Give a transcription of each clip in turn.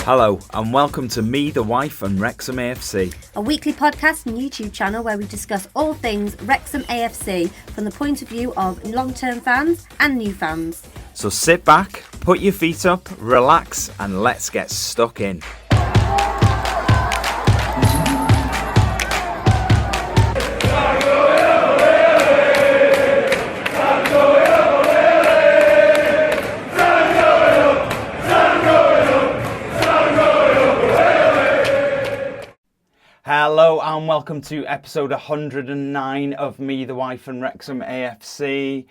Hello and welcome to Me, the Wife and Wrexham AFC. A weekly podcast and YouTube channel where we discuss all things Wrexham AFC from the point of view of long-term fans and new fans. So sit back, put your feet up, relax and let's get stuck in. Hello and welcome to episode 109 of Me, the Wife and Wrexham AFC.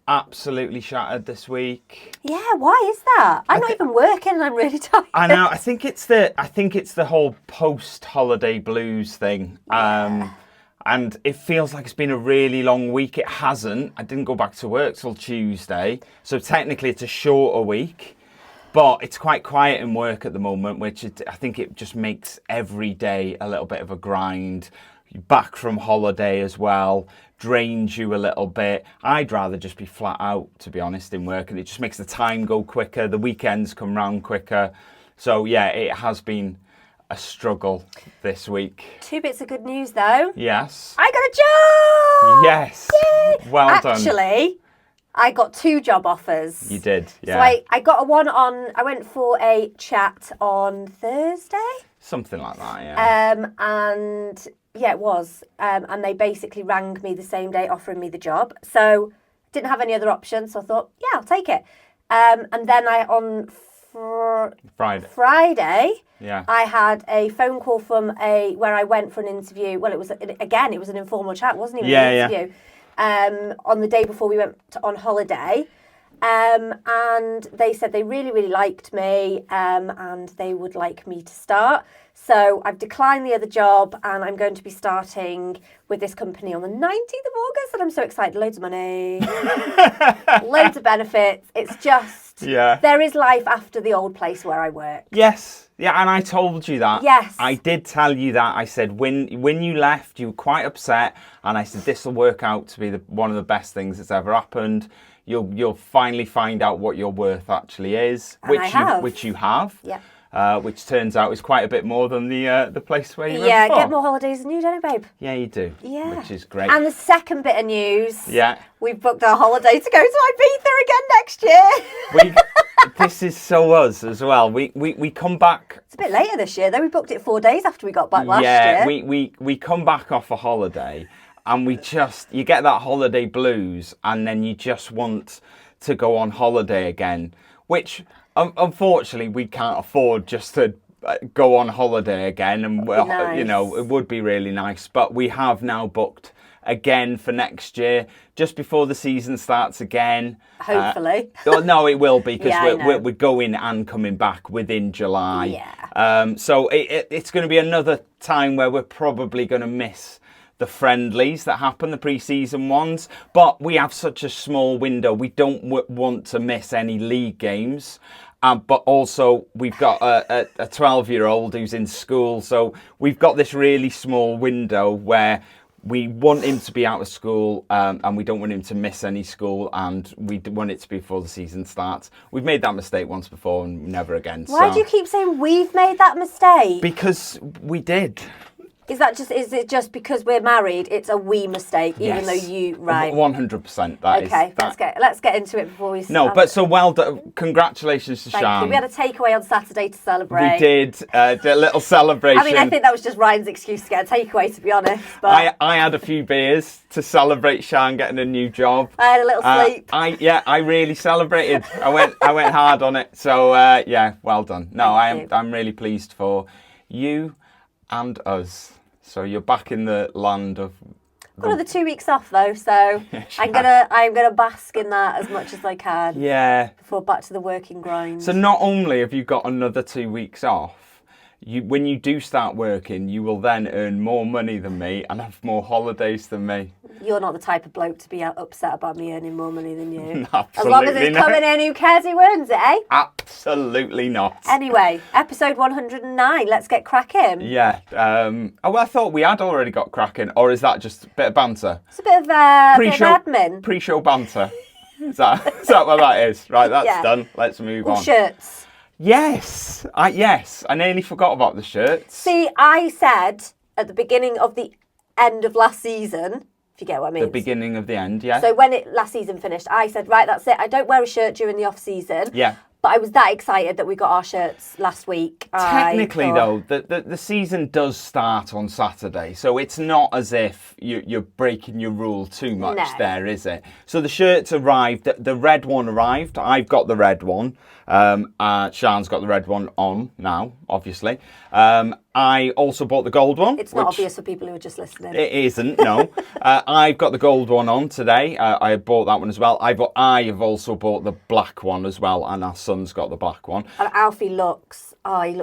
Absolutely shattered this week. Yeah, why is that? I'm not even working and I'm really tired. I know. I think it's the whole post-holiday blues thing. And it feels like it's been a really long week. It hasn't. I didn't go back to work till Tuesday, so technically it's a shorter week. But it's quite quiet in work at the moment, which I think it just makes every day a little bit of a grind. You're back from holiday as well, drains you a little bit. I'd rather just be flat out, to be honest, in work, and it just makes the time go quicker. The weekends come round quicker. So, yeah, it has been a struggle this week. 2 bits of good news, though. Yes. I got a job! Yes. Yay! Well done. Actually, I got 2 job offers. You did, yeah. So I got I went for a chat on Thursday. Something like that, yeah. And yeah, it was. And they basically rang me the same day offering me the job. So didn't have any other options. So I thought, yeah, I'll take it. And then on Friday, yeah, I had a phone call from where I went for an interview. Well, it was an informal chat, wasn't it? An interview. Yeah. On the day before we went on holiday, and they said they really, really liked me, and they would like me to start. So I've declined the other job, and I'm going to be starting with this company on the 19th of August, and I'm so excited. Loads of money, loads of benefits. It's just, there is life after the old place where I work. Yes. Yeah, and I told you that. Yes. I did tell you that. I said when you left, you were quite upset, and I said this will work out to be one of the best things that's ever happened. You'll finally find out what your worth actually is, which you have. Yeah. Which turns out is quite a bit more than the place where you were before. Yeah, get more holidays than you, don't I, babe? Yeah, you do. Yeah. Which is great. And the second bit of news. Yeah. We've booked our holiday to go to Ibiza again next year. This is so us as well. We come back. It's a bit later this year, though. We booked it 4 days after we got back last year. Yeah, we come back off a holiday, and you get that holiday blues, and then you just want to go on holiday again, which unfortunately we can't afford just to go on holiday again. And nice. It would be really nice, but we have now booked again for next year, just before the season starts again. Hopefully. No, it will be, because we're going and coming back within July. Yeah. So it's going to be another time where we're probably going to miss the friendlies that happen, the pre-season ones. But we have such a small window. We don't want to miss any league games. But also, we've got a 12-year-old who's in school. So we've got this really small window where we want him to be out of school, and we don't want him to miss any school, and we want it to be before the season starts. We've made that mistake once before and never again. Why do you keep saying we've made that mistake? Because we did. Is it just because we're married? It's a we mistake, even though you 100%. Okay, let's get into it before we. But so well done. Congratulations to Thank Shan. you. We had a takeaway on Saturday to celebrate. We did a little celebration. I mean, I think that was just Ryan's excuse to get a takeaway, to be honest. But I had a few beers to celebrate Shan getting a new job. I had a little sleep. I really celebrated. I went hard on it. So well done. No, I'm really pleased for you and us. So you're back in the land of. Got another 2 weeks off though, so I'm gonna bask in that as much as I can. Yeah. Before back to the working grind. So not only have you got another 2 weeks off, when you do start working, you will then earn more money than me and have more holidays than me. You're not the type of bloke to be upset about me earning more money than you. Absolutely as long as it's coming in, who cares who earns it, eh? Absolutely not. Anyway, episode 109, let's get cracking. Yeah. I thought we had already got cracking, or is that just a bit of banter? It's a bit of admin. Pre-show banter. Is that what that is? Right, that's done. Let's move on. Shirts. Yes, I nearly forgot about the shirts. See, I said at the beginning of the end of last season, if you get what I mean. The beginning of the end, yeah. So when last season finished, I said, right, that's it. I don't wear a shirt during the off season. Yeah. But I was that excited that we got our shirts last week. Technically, though, the season does start on Saturday, so it's not as if you're breaking your rule too much there, is it? So the shirts arrived, the red one arrived, I've got the red one, Sian's got the red one on now, obviously. I also bought the gold one. It's not obvious for people who are just listening. It isn't, no. I've got the gold one on today. I bought that one as well. I have also bought the black one as well, and our son's got the black one. And Alfie he looks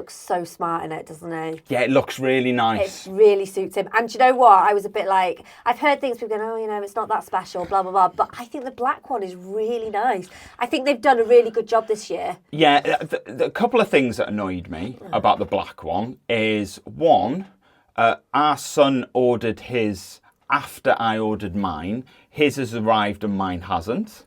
so smart in it, doesn't he? Yeah, it looks really nice. It really suits him. And do you know what? I was a bit like, I've heard things, people going, it's not that special, blah, blah, blah. But I think the black one is really nice. I think they've done a really good job this year. Yeah, a couple of things that annoyed me about the black one is, one, our son ordered his after I ordered mine. His has arrived and mine hasn't.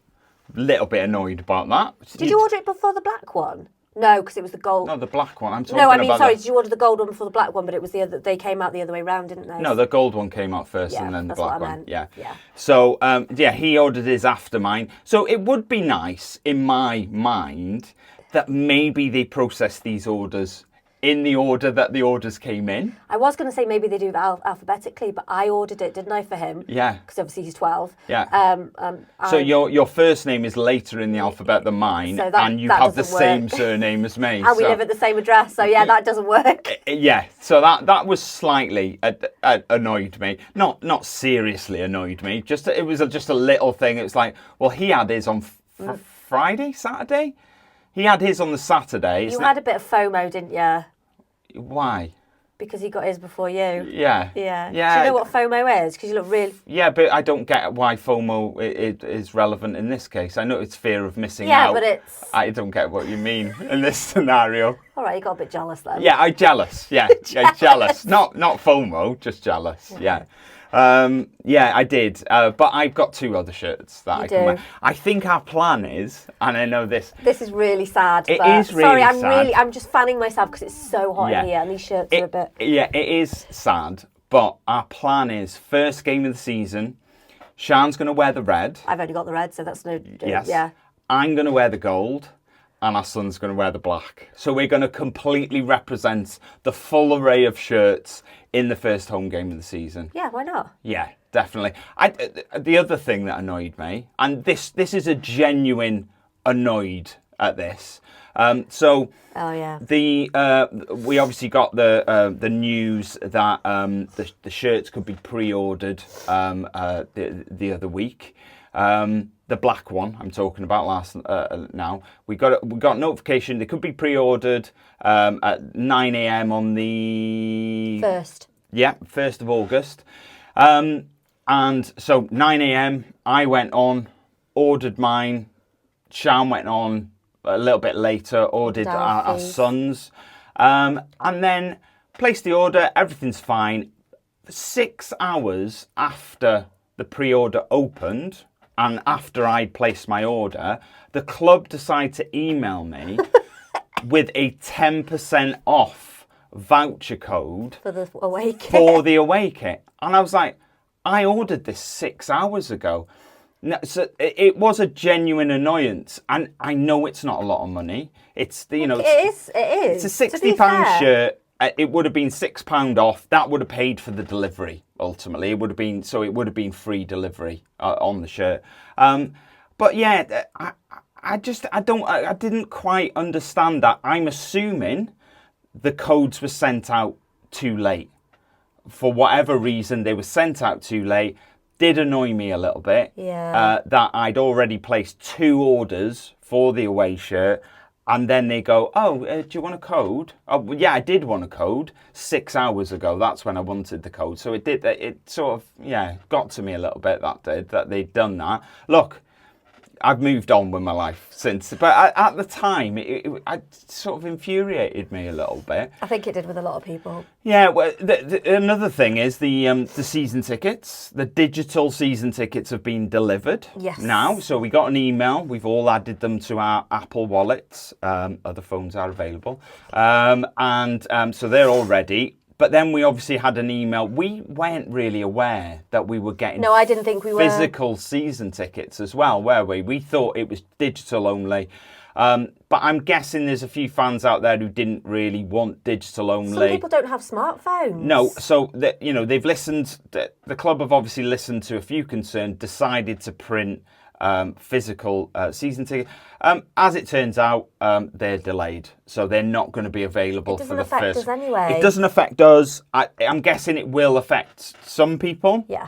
Little bit annoyed about that. Did you order it before the black one? No, because it was the gold. No, the black one. I'm talking about. Sorry, did you order the gold one before the black one? But it was they came out the other way round, didn't they? No, the gold one came out first and then the black one. Yeah. Yeah. So, he ordered his after mine. So it would be nice, in my mind, that maybe they process these orders in the order that the orders came in. I was going to say maybe they do that alphabetically, but I ordered it, didn't I, for him? Yeah. Because obviously he's 12. Yeah. So your first name is later in the alphabet than mine, so and you have the same surname as me. And we live at the same address, so yeah, that doesn't work. Yeah, so that was slightly annoyed me. Not seriously annoyed me. It was just a little thing. It was like, well, he had his on Friday, Saturday? He had his on the Saturday. You had a bit of FOMO, didn't you? Why? Because he got his before you. Yeah. Yeah. Do you know what FOMO is? Because you look really... Yeah, but I don't get why FOMO is relevant in this case. I know it's fear of missing out. Yeah, but it's... I don't get what you mean in this scenario. All right, you got a bit jealous then. Yeah, I'm jealous. Yeah, jealous. Not FOMO, just jealous. Yeah. I did. But I've got 2 other shirts that I can wear. I think our plan is, and I know this. This is really sad. It is really sad. Sorry, I'm just fanning myself because it's so hot in here and these shirts are a bit... Yeah, it is sad. But our plan is, first game of the season, Sian's going to wear the red. I've only got the red, so that's no... Yes. Yeah. I'm going to wear the gold. And our son's going to wear the black. So we're going to completely represent the full array of shirts in the first home game of the season. Yeah, why not? Yeah, definitely. The other thing that annoyed me, and this is a genuine annoyed at this. Oh yeah. We obviously got the news that the shirts could be pre-ordered the other week. The black one I'm talking about now. We got notification they could be pre-ordered at 9 a.m. on the 1st. Yeah, 1st of August. And so 9 a.m. I went on, ordered mine. Sian went on a little bit later, ordered our son's, and then placed the order. Everything's fine. 6 hours after the pre-order opened, and after I placed my order, the club decided to email me with a 10% off voucher code for the away kit. And I was like, I ordered this 6 hours ago. No, so it was a genuine annoyance, and I know it's not a lot of money. It's it is. It's a £60 shirt. It would have been £6 off. That would have paid for the delivery. Ultimately, it would have been free delivery on the shirt. But yeah, I didn't quite understand that. I'm assuming the codes were sent out too late. For whatever reason, they were sent out too late. Did annoy me a little bit. Yeah. That I'd already placed 2 orders for the away shirt. And then they go, do you want a code? Oh, yeah, I did want a code 6 hours ago. That's when I wanted the code. So it sort of, got to me a little bit, that they'd done that. Look, I've moved on with my life since. But at the time, it sort of infuriated me a little bit. I think it did with a lot of people. Yeah, well, another thing is the season tickets. The digital season tickets have been delivered now. So we got an email. We've all added them to our Apple wallets. Other phones are available. So they're all ready. But then we obviously had an email. We weren't really aware that we were getting I didn't think we were. Physical season tickets as well, were we? We thought it was digital only. But I'm guessing there's a few fans out there who didn't really want digital only. Some people don't have smartphones. No, so they've listened. The club have obviously listened to a few concerns, decided to print physical season tickets. As it turns out, they're delayed, so they're not going to be available for the first. It doesn't affect us anyway. It doesn't affect us. I'm guessing it will affect some people. Yeah.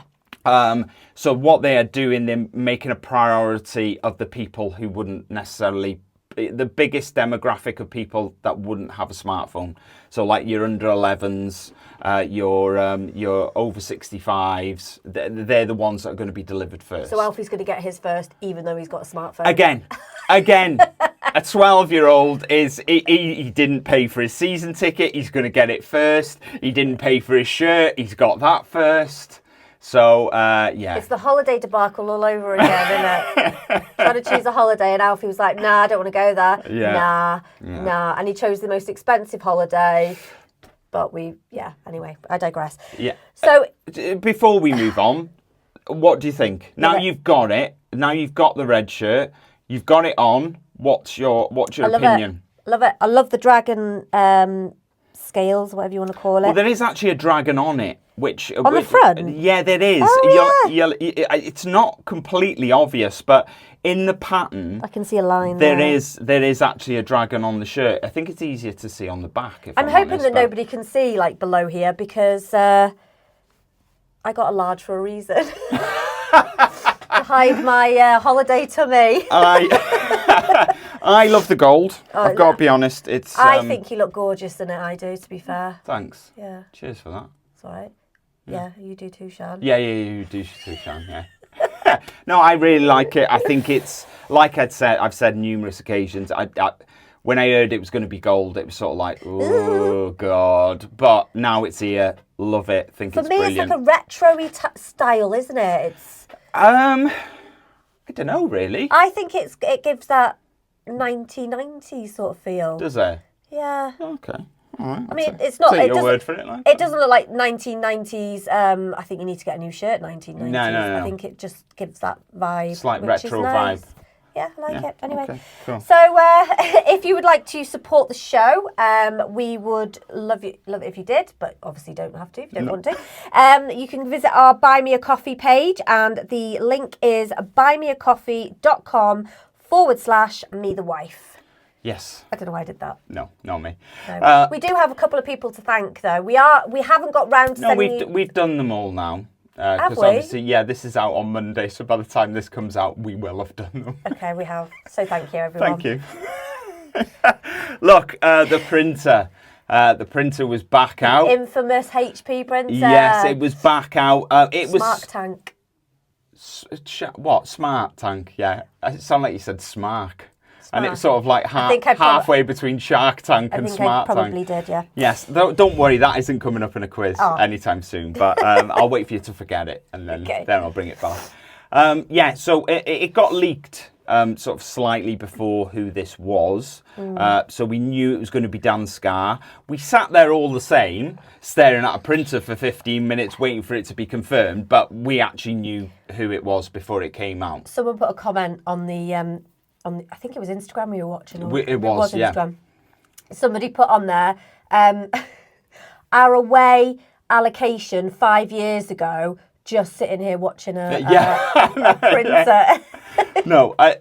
So what they are doing, they're making a priority of the people who wouldn't necessarily, the biggest demographic of people that wouldn't have a smartphone. So like your under 11s, your over 65s, they're the ones that are going to be delivered first. So Alfie's going to get his first, even though he's got a smartphone. Again, a 12-year-old he didn't pay for his season ticket. He's going to get it first. He didn't pay for his shirt. He's got that first. So, yeah. It's the holiday debacle all over again, isn't it? Trying to choose a holiday, and Alfie was like, nah, I don't want to go there. Yeah. Nah. And he chose the most expensive holiday. But anyway, I digress. Yeah. So, before we move on, what do you think? Now you've got it. Now you've got the red shirt. You've got it on. What's your opinion? Love it. I love the dragon scales, whatever you want to call it. Well, there is actually a dragon on it. On the front? Yeah, there is. Oh, it's not completely obvious, but in the pattern, I can see a line there is actually a dragon on the shirt. I think it's easier to see on the back. I'm hoping that nobody can see like below here because I got a large for a reason. To hide my holiday tummy. I love the gold. I've got to be honest. I think you look gorgeous in it. I do, to be fair. Thanks. Yeah. Cheers for that. It's all right. Yeah, you do too, Sean. Yeah, you do too, Sean. Yeah. No, I really like it. I think it's like I've said numerous occasions. When I heard it was going to be gold, it was sort of like, oh God. But now it's here. Love it. Think it's brilliant. For me, it's like a retro-y style, isn't it? I don't know, really. I think it gives that 1990s sort of feel. Does it? Yeah. Okay. All right. I mean, it's not. Take your word for it. It doesn't look like 1990s. I think you need to get a new shirt. 1990s. No. I think it just gives that vibe. Slight which retro is nice. vibe. Yeah, I like it. Anyway, okay, cool. So if you would like to support the show, we would love it if you did, but obviously don't have to if you don't want to. You can visit our Buy Me a Coffee page, and the link is buymeacoffee.com/me-the-wife. Yes. I don't know why I did that. No, not me. No. We do have a couple of people to thank, though. We haven't got round to sending. We've done them all now. Have we? Obviously, this is out on Monday, so by the time this comes out, we will have done them. Okay, we have. So thank you, everyone. Thank you. Look, the printer. The printer was back out. Infamous HP printer. Yes, it was back out. It was Smart Tank. What? Smart Tank? Yeah. It sounded like you said Smark. And it's sort of like halfway between Shark Tank and Smart Tank. I probably did, yeah. Yes, don't worry, that isn't coming up in a quiz anytime soon. But I'll wait for you to forget it, and then I'll bring it back. So it got leaked sort of slightly before who this was. So we knew it was going to be Dan Scarr. We sat there all the same, staring at a printer for 15 minutes, waiting for it to be confirmed. But we actually knew who it was before it came out. Someone put a comment on the... I think it was Instagram we were watching. It was Instagram. Somebody put on there, our away allocation 5 years ago, just sitting here watching a printer. No, I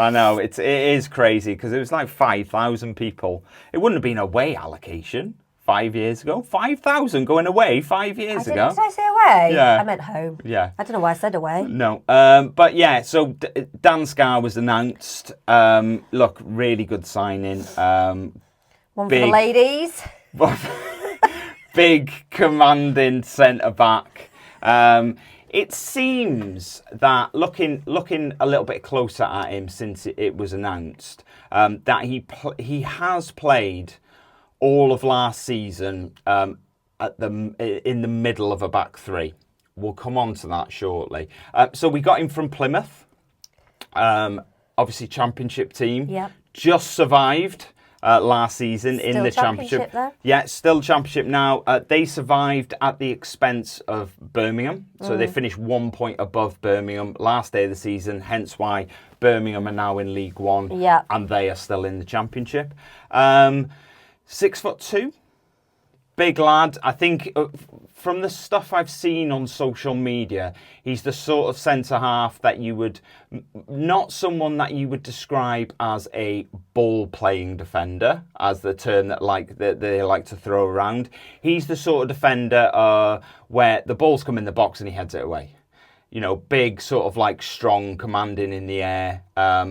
know. It is crazy because it was like 5,000 people. It wouldn't have been away allocation 5 years ago. 5,000 going away 5 years ago. Did I say away? Yeah. I meant home. Yeah. I don't know why I said away. No. But yeah, so Dan Scarr was announced. Look, really good signing. One for the ladies. Big commanding centre back. It seems that looking a little bit closer at him since it was announced, that he has played all of last season in the middle of a back three. We'll come on to that shortly. So we got him from Plymouth, obviously Championship team. Yep. Just survived last season Still in the Championship. Though? Yeah, still Championship now. They survived at the expense of Birmingham. So they finished 1 point above Birmingham last day of the season, hence why Birmingham are now in League One and they are still in the Championship. 6'2", big lad. I think from the stuff I've seen on social media, he's the sort of centre-half that you would, not someone that you would describe as a ball-playing defender, as the term that they like to throw around. He's the sort of defender where the ball's come in the box and he heads it away. You know, big, sort of like strong, commanding in the air,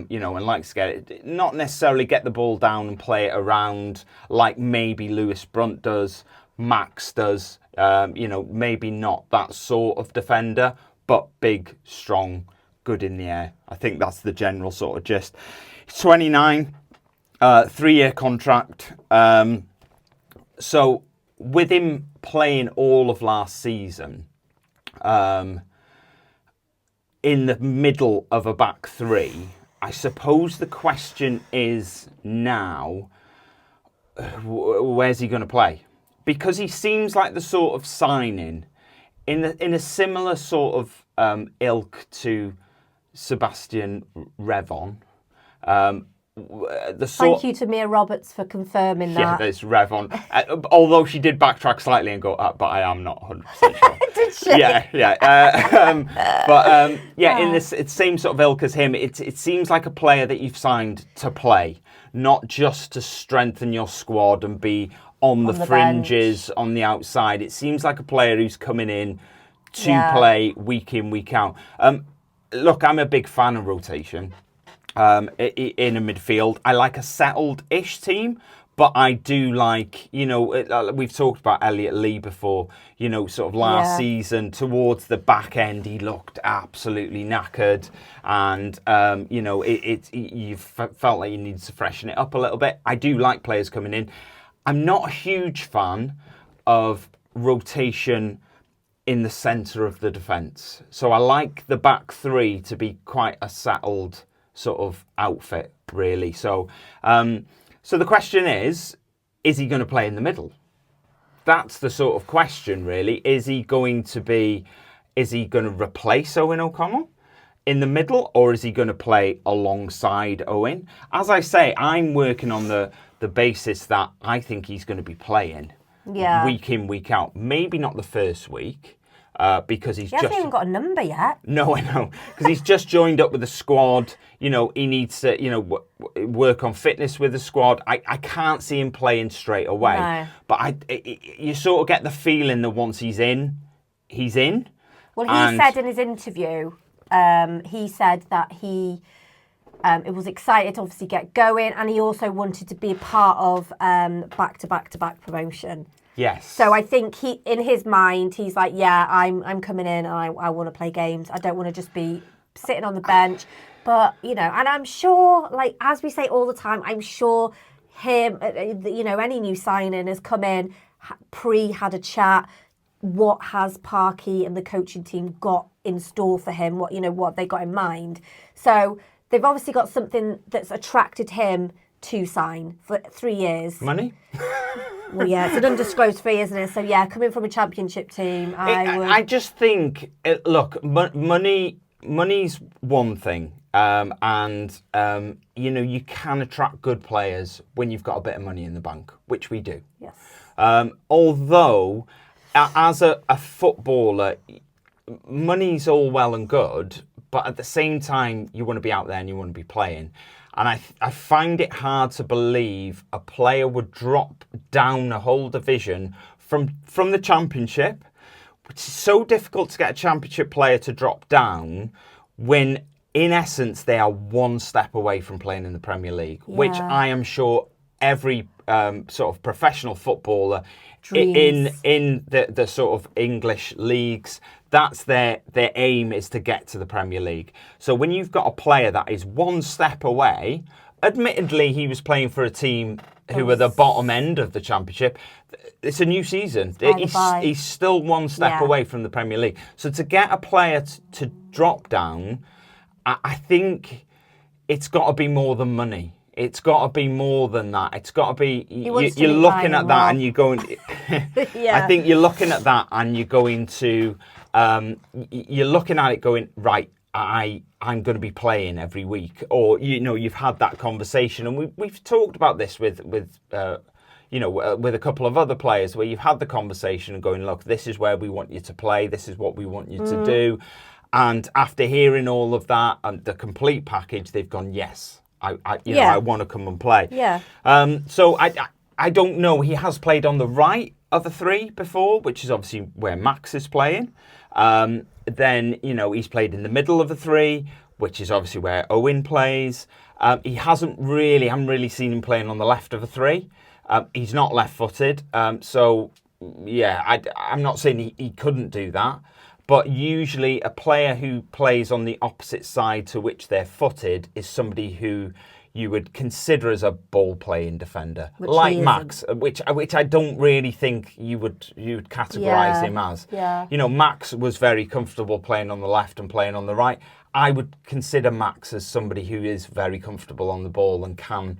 you know, and likes to get it, not necessarily get the ball down and play it around like maybe Lewis Brunt does, Max does, you know, maybe not that sort of defender, but big, strong, good in the air. I think that's the general sort of gist. He's 29, 3-year contract. So with him playing all of last season, in the middle of a back three, I suppose the question is now, where's he going to play? Because he seems like the sort of signing in a similar sort of ilk to Sebastian Revon. Thank you to Mia Roberts for confirming that. Yeah, there's Revon. Although she did backtrack slightly and go, but I am not 100% sure. Did she? Yeah. In this same sort of ilk as him, it seems like a player that you've signed to play, not just to strengthen your squad and be on the fringes, bench. On the outside. It seems like a player who's coming in to play week in, week out. Look, I'm a big fan of rotation. In a midfield, I like a settled-ish team, but I do like, you know, we've talked about Elliot Lee before, you know, sort of last season, towards the back end, he looked absolutely knackered, and, you know, you felt like you needed to freshen it up a little bit. I do like players coming in. I'm not a huge fan of rotation in the centre of the defence. So I like the back three to be quite a settled sort of outfit, really. So so the question is he going to play in the middle? That's the sort of question, really. Is he going to replace Owen O'Connell in the middle, or is he going to play alongside Owen? As I say, I'm working on the basis that I think he's going to be playing week in, week out. Maybe not the first week. Because he hasn't even got a number yet. No, I know. Because he's just joined up with the squad. You know, he needs to, you know, work on fitness with the squad. I can't see him playing straight away. No. But you sort of get the feeling that once he's in, he's in. Well, he said in his interview, he said that he was excited to obviously get going, and he also wanted to be a part of back-to-back promotion. Yes. So I think in his mind, he's like, yeah, I'm coming in and I want to play games. I don't want to just be sitting on the bench. But, you know, and I'm sure, like, as we say all the time, I'm sure him, you know, any new signing has come in, had a chat. What has Parky and the coaching team got in store for him? What have they got in mind? So they've obviously got something that's attracted him to sign for 3 years. Money? Well, yeah, it's an undisclosed fee, isn't it? So, yeah, coming from a championship team, I just think, look, money's one thing. And you know, you can attract good players when you've got a bit of money in the bank, which we do. Yes. Although, as a footballer, money's all well and good, but at the same time, you want to be out there and you want to be playing. And I find it hard to believe a player would drop down a whole division from the Championship, which is so difficult to get a Championship player to drop down when, in essence, they are one step away from playing in the Premier League, which I am sure every sort of professional footballer in the sort of English leagues. That's their aim, is to get to the Premier League. So when you've got a player that is one step away, admittedly he was playing for a team who were the bottom end of the Championship. It's a new season. He's still one step away from the Premier League. So to get a player to drop down, I think it's got to be more than money. It's got to be more than that. It's got to be. You're looking at that and you're going. I think you're looking at that and you're going to. You're looking at it going, right, I'm going to be playing every week, or you've had that conversation, and we've talked about this with a couple of other players, where you've had the conversation and going, look, this is where we want you to play, this is what we want you to do, and after hearing all of that and the complete package, they've gone, yes, I want to come and play. Yeah. So I don't know. He has played on the right of the three before, which is obviously where Max is playing. Then, he's played in the middle of the three, which is obviously where Owen plays. I haven't really seen him playing on the left of the three. He's not left-footed. So, yeah, I'm not saying he couldn't do that. But usually a player who plays on the opposite side to which they're footed is somebody who you would consider as a ball-playing defender, like Max, which I don't really think you would categorise him as. Yeah. Max was very comfortable playing on the left and playing on the right. I would consider Max as somebody who is very comfortable on the ball and can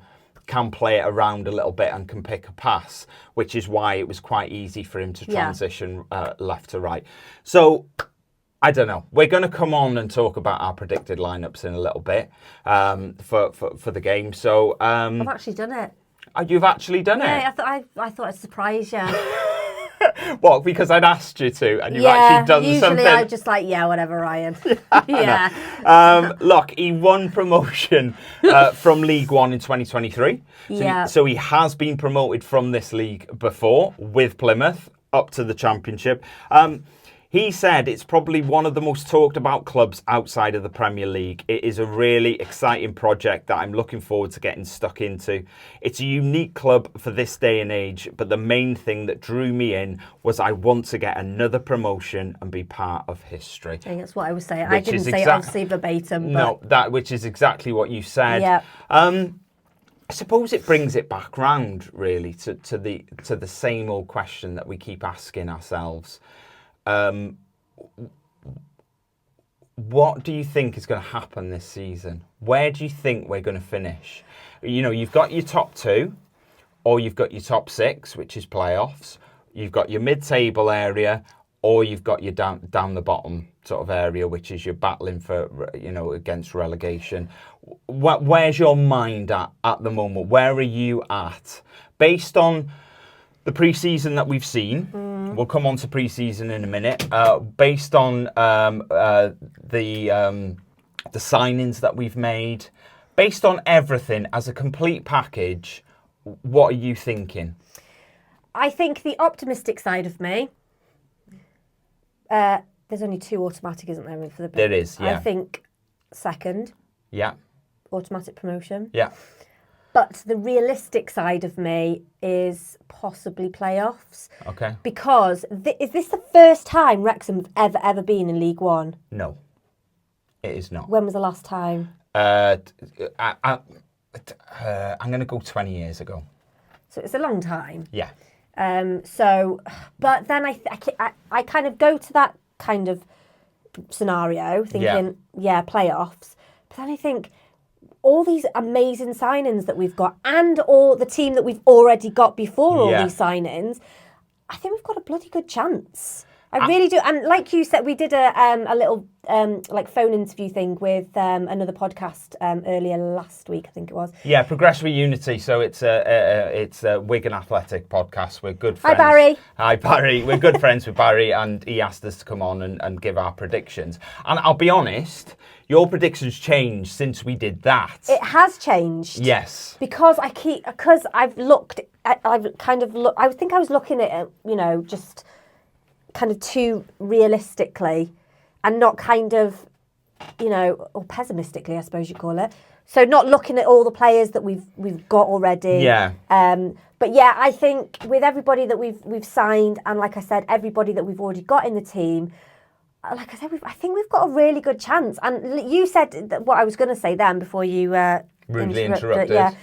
play it around a little bit and can pick a pass, which is why it was quite easy for him to transition left to right. So, I don't know. We're going to come on and talk about our predicted lineups in a little bit for the game. So I've actually done it. You've actually done it? Yeah, I thought I'd surprise you. What? Because I'd asked you to, and you've actually done something. Usually I'm just like, whatever, Ryan. Yeah. Look, he won promotion from League One in 2023. So he has been promoted from this league before with Plymouth up to the Championship. He said it's probably one of the most talked about clubs outside of the Premier League. It is a really exciting project that I'm looking forward to getting stuck into. It's a unique club for this day and age, but the main thing that drew me in was I want to get another promotion and be part of history. I think that's what I was saying. I didn't say it obviously verbatim. But... No, which is exactly what you said. Yeah. I suppose it brings it back round, really, to the same old question that we keep asking ourselves. What do you think is going to happen this season? Where do you think we're going to finish? You've got your top two, or you've got your top six, which is playoffs. You've got your mid-table area, or you've got your down the bottom sort of area, which is you're battling for, against relegation. Where's your mind at the moment? Where are you at? Based on the pre-season that we've seen, we'll come on to pre-season in a minute. Based on the signings that we've made, based on everything as a complete package, what are you thinking? I think the optimistic side of me, there's only two automatic, isn't there, for the There is, yeah. I think second. Yeah. Automatic promotion. Yeah. But the realistic side of me is possibly playoffs. Okay. Because is this the first time Wrexham have ever been in League One? No, it is not. When was the last time? I'm going to go 20 years ago. So it's a long time. Yeah. But then I kind of go to that kind of scenario thinking, playoffs. But then I think, all these amazing signings that we've got and all the team that we've already got before all these signings, I think we've got a bloody good chance. I really do. And like you said, we did a little phone interview thing with another podcast earlier last week, I think it was. Yeah, Progress with Unity. So it's a Wigan Athletic podcast. We're good friends. Hi, Barry. Hi, Barry. We're good friends with Barry, and he asked us to come on and give our predictions. And I'll be honest, your predictions changed since we did that. It has changed. Yes. Because I think I was looking at it, just kind of too realistically and not kind of or pessimistically, I suppose you call it. So not looking at all the players that we've got already. Yeah. But yeah, I think with everybody that we've signed, and like I said, everybody that we've already got in the team, like I said, I think we've got a really good chance. And you said that what I was going to say then before you rudely interrupted. Yeah,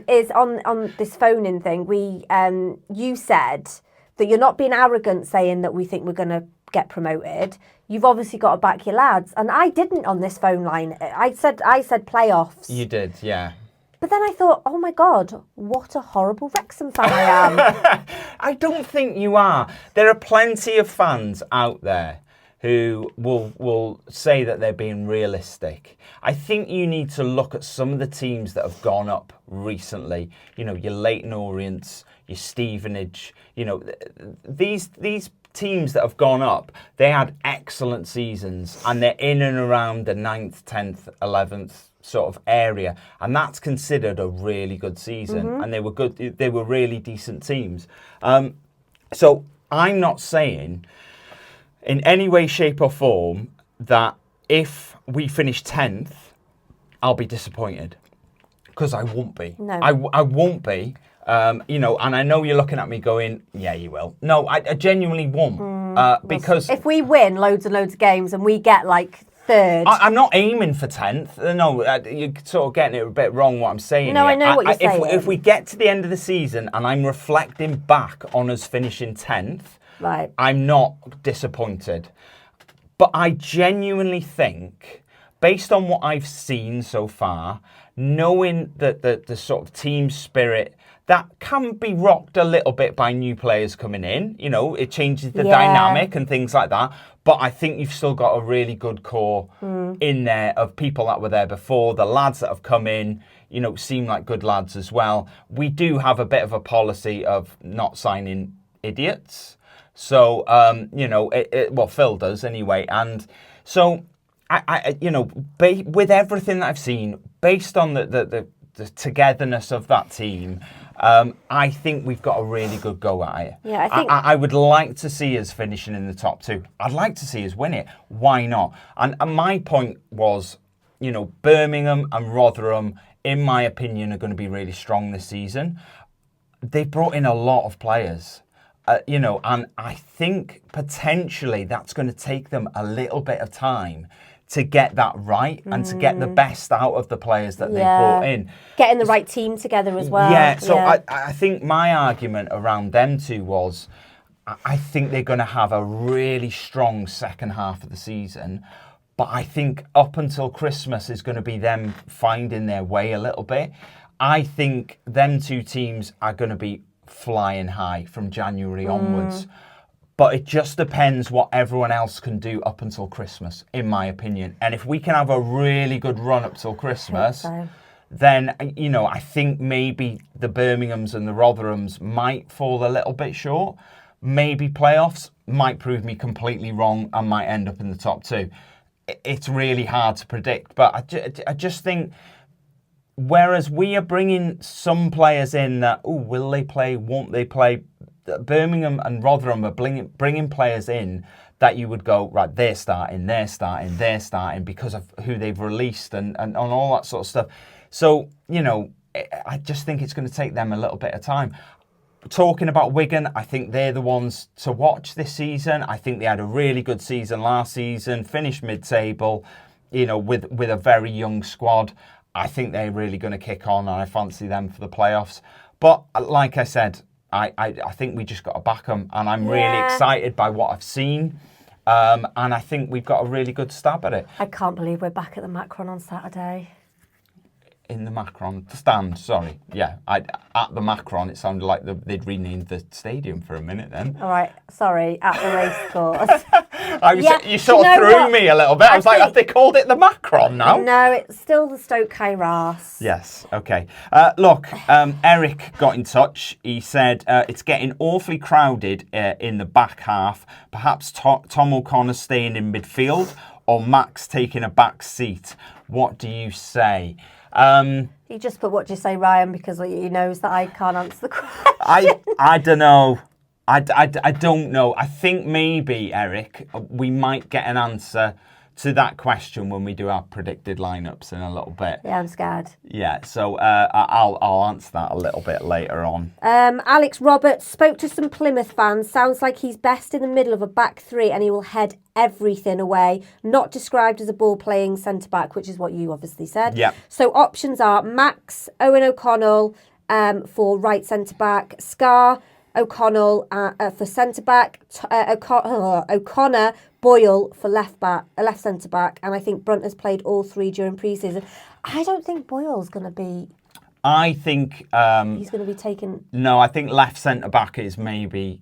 is on this phone-in thing. You said that you're not being arrogant saying that we think we're going to get promoted. You've obviously got to back your lads, and I didn't on this phone line. I said playoffs. You did, yeah. But then I thought, oh my God, what a horrible Wrexham fan I am. I don't think you are. There are plenty of fans out there who will say that they're being realistic. I think you need to look at some of the teams that have gone up recently. Your Leyton Orients, your Stevenage. These teams that have gone up, they had excellent seasons, and they're in and around the 9th, 10th, 11th sort of area, and that's considered a really good season. And they were good. They were really decent teams. So I'm not saying in any way, shape or form that if we finish 10th, I'll be disappointed, because I won't be. No. I won't be. And I know you're looking at me going, yeah, you will. No, I genuinely won't. Because if we win loads and loads of games and we get like third. I'm not aiming for 10th. No, you're sort of getting it a bit wrong what I'm saying. No, here. I know what you're saying. If we get to the end of the season and I'm reflecting back on us finishing 10th, right, I'm not disappointed. But I genuinely think, based on what I've seen so far, knowing that the sort of team spirit that can be rocked a little bit by new players coming in. It changes the dynamic and things like that. But I think you've still got a really good core in there of people that were there before. The lads that have come in, seem like good lads as well. We do have a bit of a policy of not signing idiots. So, Phil does anyway. And so, with everything that I've seen, based on the togetherness of that team, I think we've got a really good go at it. Yeah, I would like to see us finishing in the top 2. I'd like to see us win it. Why not? And my point was, Birmingham and Rotherham, in my opinion, are going to be really strong this season. They've brought in a lot of players. And I think potentially that's going to take them a little bit of time to get that right and to get the best out of the players that they've brought in. Getting the right team together as well. Yeah, so I think my argument around them two was, I think they're going to have a really strong second half of the season, but I think up until Christmas is going to be them finding their way a little bit. I think them two teams are going to be flying high from January onwards. But it just depends what everyone else can do up until Christmas, in my opinion. And if we can have a really good run up till Christmas, then, I think maybe the Birminghams and the Rotherhams might fall a little bit short. Maybe playoffs might prove me completely wrong and might end up in the top 2. It's really hard to predict. But I just think, whereas we are bringing some players in that, will they play, won't they play? Birmingham and Rotherham are bringing players in that you would go, right, they're starting because of who they've released and all that sort of stuff. So, I just think it's going to take them a little bit of time. Talking about Wigan, I think they're the ones to watch this season. I think they had a really good season last season, finished mid-table, with a very young squad. I think they're really going to kick on, and I fancy them for the playoffs. But like I said, I think we just got to back them, and I'm really excited by what I've seen, and I think we've got a really good stab at it. I can't believe we're back at the Macron on Saturday. In the Macron stand, sorry. Yeah, at the Macron, it sounded like they'd renamed the stadium for a minute then. All right, sorry, at the Racecourse. You sort of threw me a little bit. I was like, have they called it the Macron now? No, it's still the Stoke Kairas. Yes, okay. Look, Eric got in touch. He said, it's getting awfully crowded in the back half. Perhaps Tom O'Connor staying in midfield or Max taking a back seat. What do you say? He just put, what do you say, Ryan, because he knows that I can't answer the question. I don't know. I don't know. I think maybe, Eric, we might get an answer to that question when we do our predicted lineups in a little bit. Yeah, I'm scared. Yeah, so I'll answer that a little bit later on. Alex Roberts spoke to some Plymouth fans. Sounds like he's best in the middle of a back three and he will head everything away. Not described as a ball-playing centre-back, which is what you obviously said. Yeah. So options are Max, Owen O'Connell for right centre-back, Scarr, O'Connell for centre-back, O'Connor, Boyle for left centre-back, and I think Brunt has played all three during pre-season. I don't think Boyle's going to be... I think... he's going to be taken... No, I think left centre-back is maybe...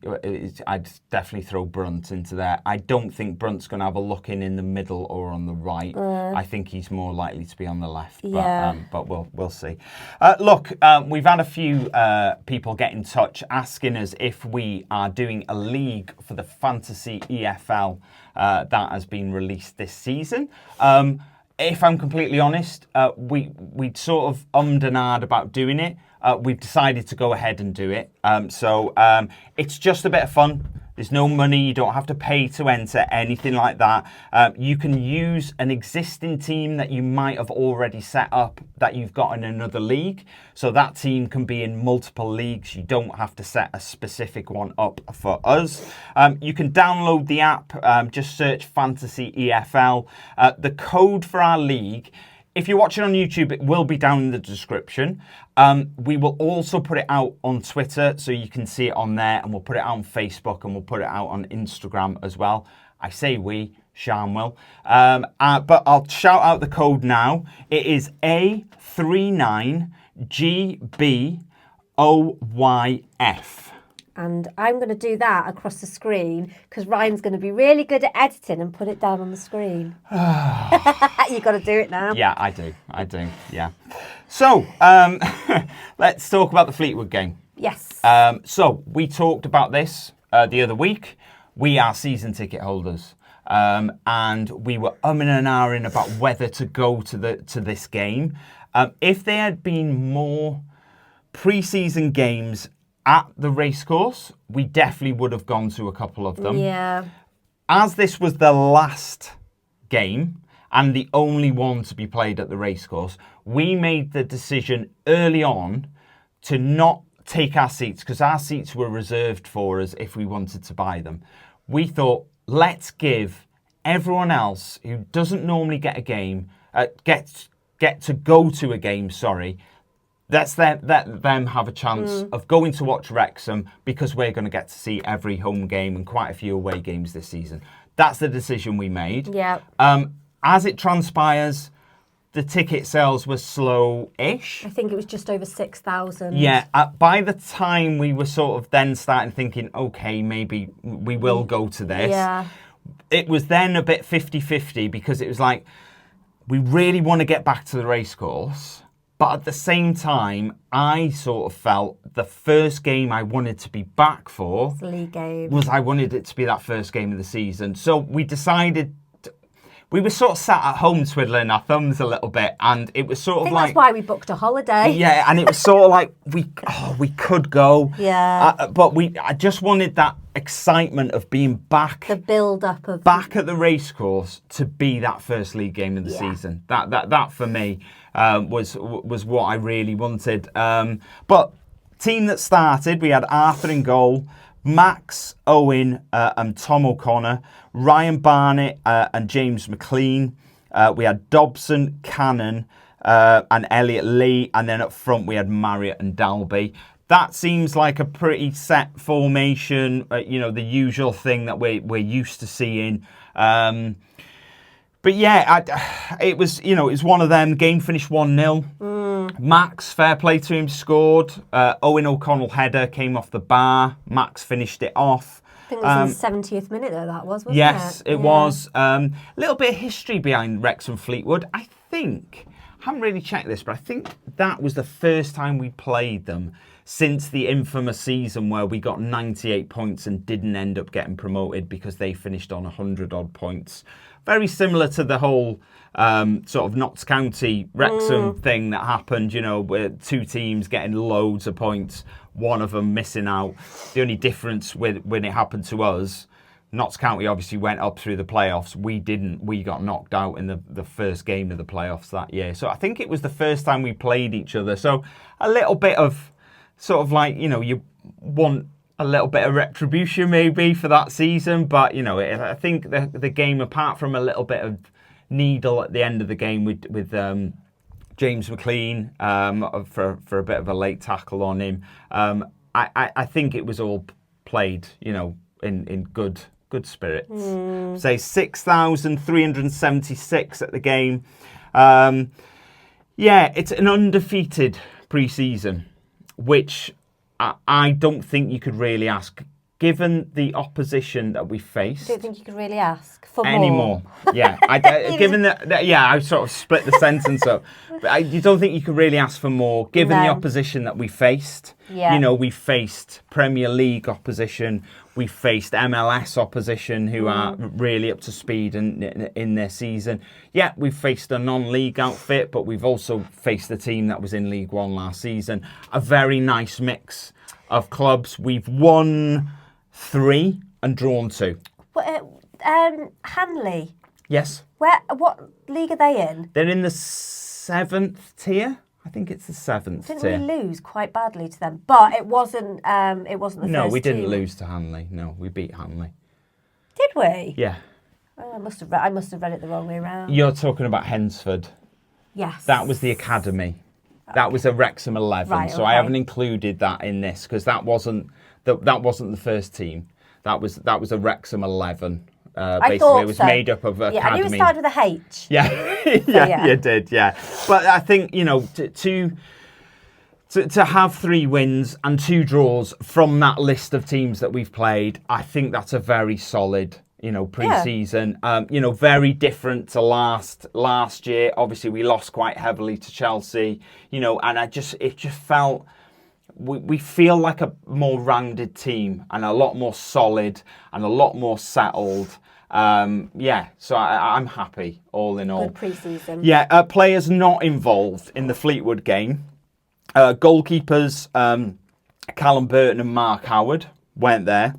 I'd definitely throw Brunt into there. I don't think Brunt's going to have a look in the middle or on the right. I think he's more likely to be on the left. But we'll see. Look, we've had a few people get in touch asking us if we are doing a league for the Fantasy EFL that has been released this season. If I'm completely honest, we'd sort of and ahed about doing it. We've decided to go ahead and do it. So it's just a bit of fun. There's no money. You don't have to pay to enter, anything like that. You can use an existing team that you might have already set up that you've got in another league. So that team can be in multiple leagues. You don't have to set a specific one up for us. You can download the app. Just search Fantasy EFL. The code for our league, if you're watching on YouTube, it will be down in the description. We will also put it out on Twitter, so you can see it on there, and we'll put it out on Facebook, and we'll put it out on Instagram as well. I say we, Sean will. But I'll shout out the code now. It is A39GBOYF. And I'm going to do that across the screen because Ryan's going to be really good at editing and put it down on the screen. You've got to do it now. Yeah, I do, yeah. So, let's talk about the Fleetwood game. Yes. So, we talked about this the other week. We are season ticket holders. And we were and ahhing about whether to go to this game. If there had been more pre-season games at the Racecourse, we definitely would have gone to a couple of them. Yeah. As this was the last game and the only one to be played at the Racecourse, we made the decision early on to not take our seats because our seats were reserved for us if we wanted to buy them. We thought, let's give everyone else who doesn't normally get a game, get to go to a game, let them have a chance of going to watch Wrexham because we're going to get to see every home game and quite a few away games this season. That's the decision we made. Yeah. As it transpires, the ticket sales were slow-ish. I think it was just over 6,000. Yeah. By the time we were sort of then starting thinking, okay, maybe we will go to this. Yeah. It was then a bit 50-50 because it was like, we really want to get back to the Racecourse. But at the same time, I sort of felt the first game I wanted to be back for league game. was I wanted it to be that first game of the season. So we decided, we were sort of sat at home twiddling our thumbs a little bit, and it was sort of like... that's why we booked a holiday. Yeah, and it was sort of like, we could go. Yeah. But I just wanted that excitement of being back. The build-up of... Back at the Racecourse to be that first league game of the season. That for me... was what I really wanted. But team that started, we had Arthur in goal, Max, Owen and Tom O'Connor, Ryan Barnett and James McLean. We had Dobson, Cannon and Elliot Lee. And then up front we had Marriott and Dalby. That seems like a pretty set formation, the usual thing that we're used to seeing. But yeah, it was one of them. Game finished 1-0. Max, fair play to him, scored. Owen O'Connell header came off the bar. Max finished it off. I think it was in the 70th minute though, that wasn't it? Yes, it was. A little bit of history behind Wrexham Fleetwood. I haven't really checked this, but I think that was the first time we played them since the infamous season where we got 98 points and didn't end up getting promoted because they finished on 100-odd points. Very similar to the whole sort of Notts County Wrexham thing that happened, with two teams getting loads of points, one of them missing out. The only difference when it happened to us, Notts County obviously went up through the playoffs. We didn't. We got knocked out in the first game of the playoffs that year. So I think it was the first time we played each other. So a little bit of sort of like, you want a little bit of retribution maybe for that season. But, I think the game, apart from a little bit of needle at the end of the game with James McLean for a bit of a late tackle on him, I think it was all played, in good spirits. Say 6,376 at the game. It's an undefeated pre-season, which I don't think you could really ask, given the opposition that we faced. I don't think you could really ask for more. Yeah, given that, I sort of split the sentence up. But you don't think you could really ask for more, given the opposition that we faced. Yeah. We faced Premier League opposition. We faced MLS opposition who are really up to speed in their season. Yeah, we've faced a non-league outfit, but we've also faced a team that was in League One last season. A very nice mix of clubs. We've won 3 and drawn 2. Hanley. Yes. What league are they in? They're in the 7th tier. I think it's the 7th tier. Didn't we lose quite badly to them? But it wasn't. It wasn't the No, first we didn't team. lose to Hanley. No, we beat Hanley. Did we? Yeah. Oh, I must have read it the wrong way around. You're talking about Hensford. Yes. That was the academy. That was a Wrexham 11. Right, so I haven't included that in this because that wasn't the first team. That was a Wrexham 11. Basically, it was made up of academy. Yeah, I knew it started with a H. Yeah, yeah, you did. Yeah, but I think to have 3 wins and 2 draws from that list of teams that we've played, I think that's a very solid, pre-season. Yeah. Very different to last year. Obviously, we lost quite heavily to Chelsea. And it just felt. We feel like a more rounded team and a lot more solid and a lot more settled. So I'm happy, all in all. Good pre-season. Yeah, players not involved in the Fleetwood game. Goalkeepers, Callum Burton and Mark Howard weren't there.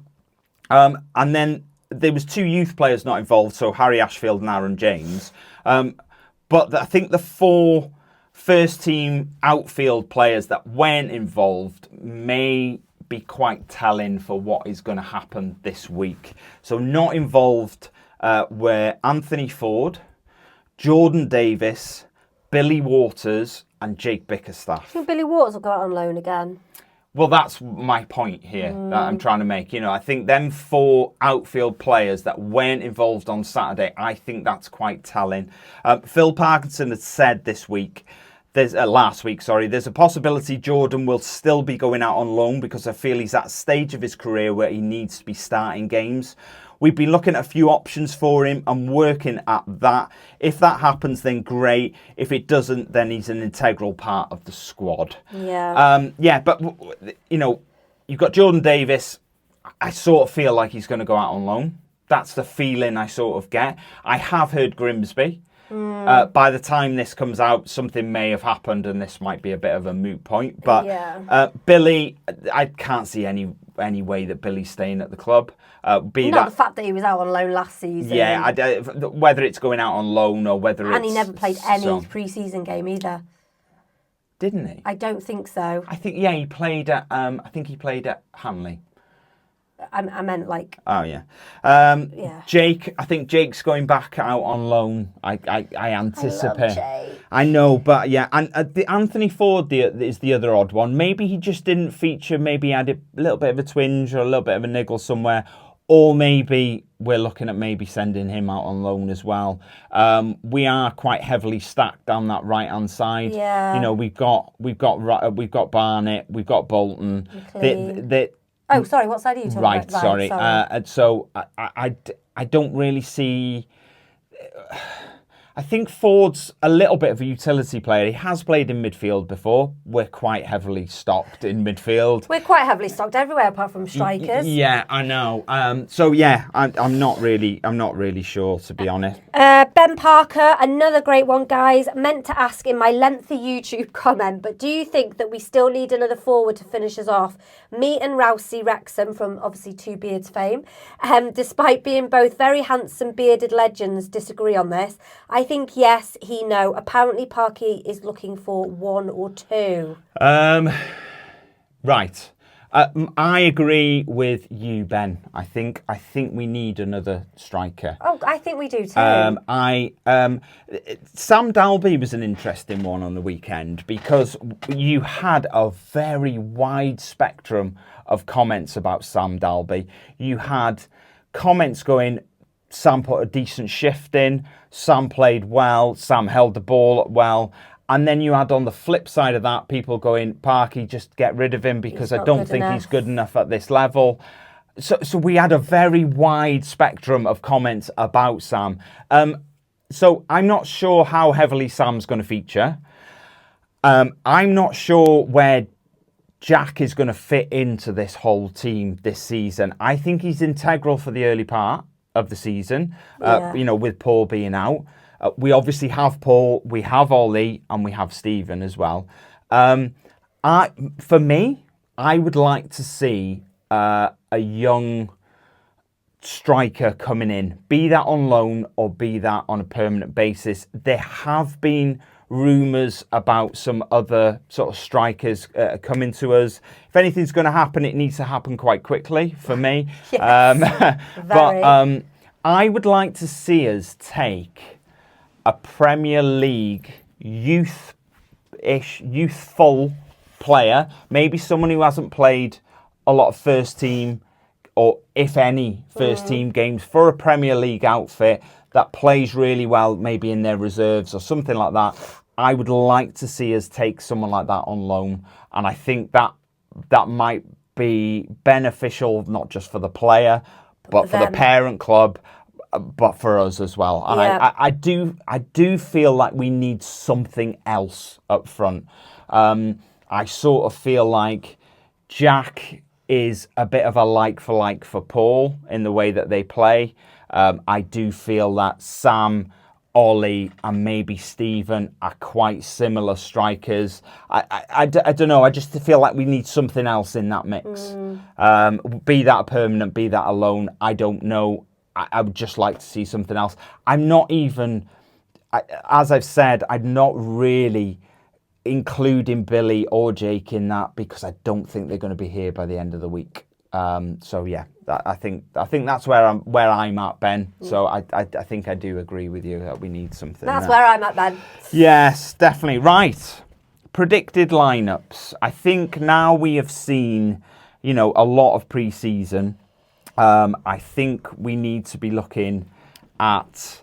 And then there was 2 youth players not involved, so Harry Ashfield and Aaron James. But I think the 4... first team outfield players that weren't involved may be quite telling for what is going to happen this week. So not involved were Anthony Ford, Jordan Davis, Billy Waters and Jake Bickerstaff. I think Billy Waters will go out on loan again. Well, that's my point here that I'm trying to make. I think them 4 outfield players that weren't involved on Saturday, I think that's quite telling. Phil Parkinson had said last week, there's a possibility Jordan will still be going out on loan because I feel he's at a stage of his career where he needs to be starting games. We've been looking at a few options for him and working at that. If that happens, then great. If it doesn't, then he's an integral part of the squad. Yeah. But, you've got Jordan Davis. I sort of feel like he's going to go out on loan. That's the feeling I sort of get. I have heard Grimsby. By the time this comes out, something may have happened and this might be a bit of a moot point. But Billy, I can't see any way that Billy's staying at the club. The fact that he was out on loan last season. Yeah, whether it's going out on loan or whether And he never played any pre-season game either. Didn't he? I don't think so. I think, he played at, Hanley. I meant like... Oh, yeah. Jake, I think Jake's going back out on loan. I anticipate. I love Jake. I know, but yeah. And the Anthony Ford is the other odd one. Maybe he just didn't feature. Maybe he had a little bit of a twinge or a little bit of a niggle somewhere. Or maybe we're looking at maybe sending him out on loan as well. We are quite heavily stacked down that right-hand side. Yeah. We've got Barnett, we've got Bolton. Oh, sorry, what side are you talking about? Right, sorry. So I don't really see... I think Ford's a little bit of a utility player. He has played in midfield before. We're quite heavily stocked in midfield. We're quite heavily stocked everywhere apart from strikers. Yeah, I know. So yeah, I'm not really sure, to be honest. Ben Parker, another great one, guys. Meant to ask in my lengthy YouTube comment, but do you think that we still need another forward to finish us off? Me and Rousey Wrexham, from obviously Two Beards fame, despite being both very handsome bearded legends, disagree on this. I think yes, he no. Apparently Parky is looking for one or two. Right. I agree with you, Ben. I think we need another striker. Oh, I think we do too. Sam Dalby was an interesting one on the weekend because you had a very wide spectrum of comments about Sam Dalby. You had comments going, Sam put a decent shift in, Sam played well, Sam held the ball well. And then you had on the flip side of that, people going, Parky, just get rid of him because I don't think he's good enough at this level. So we had a very wide spectrum of comments about Sam. So I'm not sure how heavily Sam's going to feature. I'm not sure where Jack is going to fit into this whole team this season. I think he's integral for the early part of the season, with Paul being out. We obviously have Paul, we have Ollie, and we have Stephen as well. For me, I would like to see a young striker coming in, be that on loan or be that on a permanent basis. There have been rumours about some other sort of strikers coming to us. If anything's going to happen, it needs to happen quite quickly for me. Yes, but I would like to see us take a Premier League youthful player, maybe someone who hasn't played a lot of first team or if any first team games for a Premier League outfit that plays really well, maybe in their reserves or something like that. I would like to see us take someone like that on loan, and I think that might be beneficial not just for the player but for the parent club, but for us as well. And I do feel like we need something else up front. I sort of feel like Jack is a bit of a like for Paul in the way that they play. I do feel that Sam, Ollie and maybe Stephen are quite similar strikers. I don't know. I just feel like we need something else in that mix. Be that a permanent, be that a loan. I don't know. I would just like to see something else. I'm not even, as I've said, I'm not really including Billy or Jake in that because I don't think they're going to be here by the end of the week. So yeah, I think that's where I'm at, Ben. So I think I do agree with you that we need something. That's where I'm at, Ben. Yes, definitely. Right. Predicted lineups. I think now we have seen, a lot of pre-season. I think we need to be looking at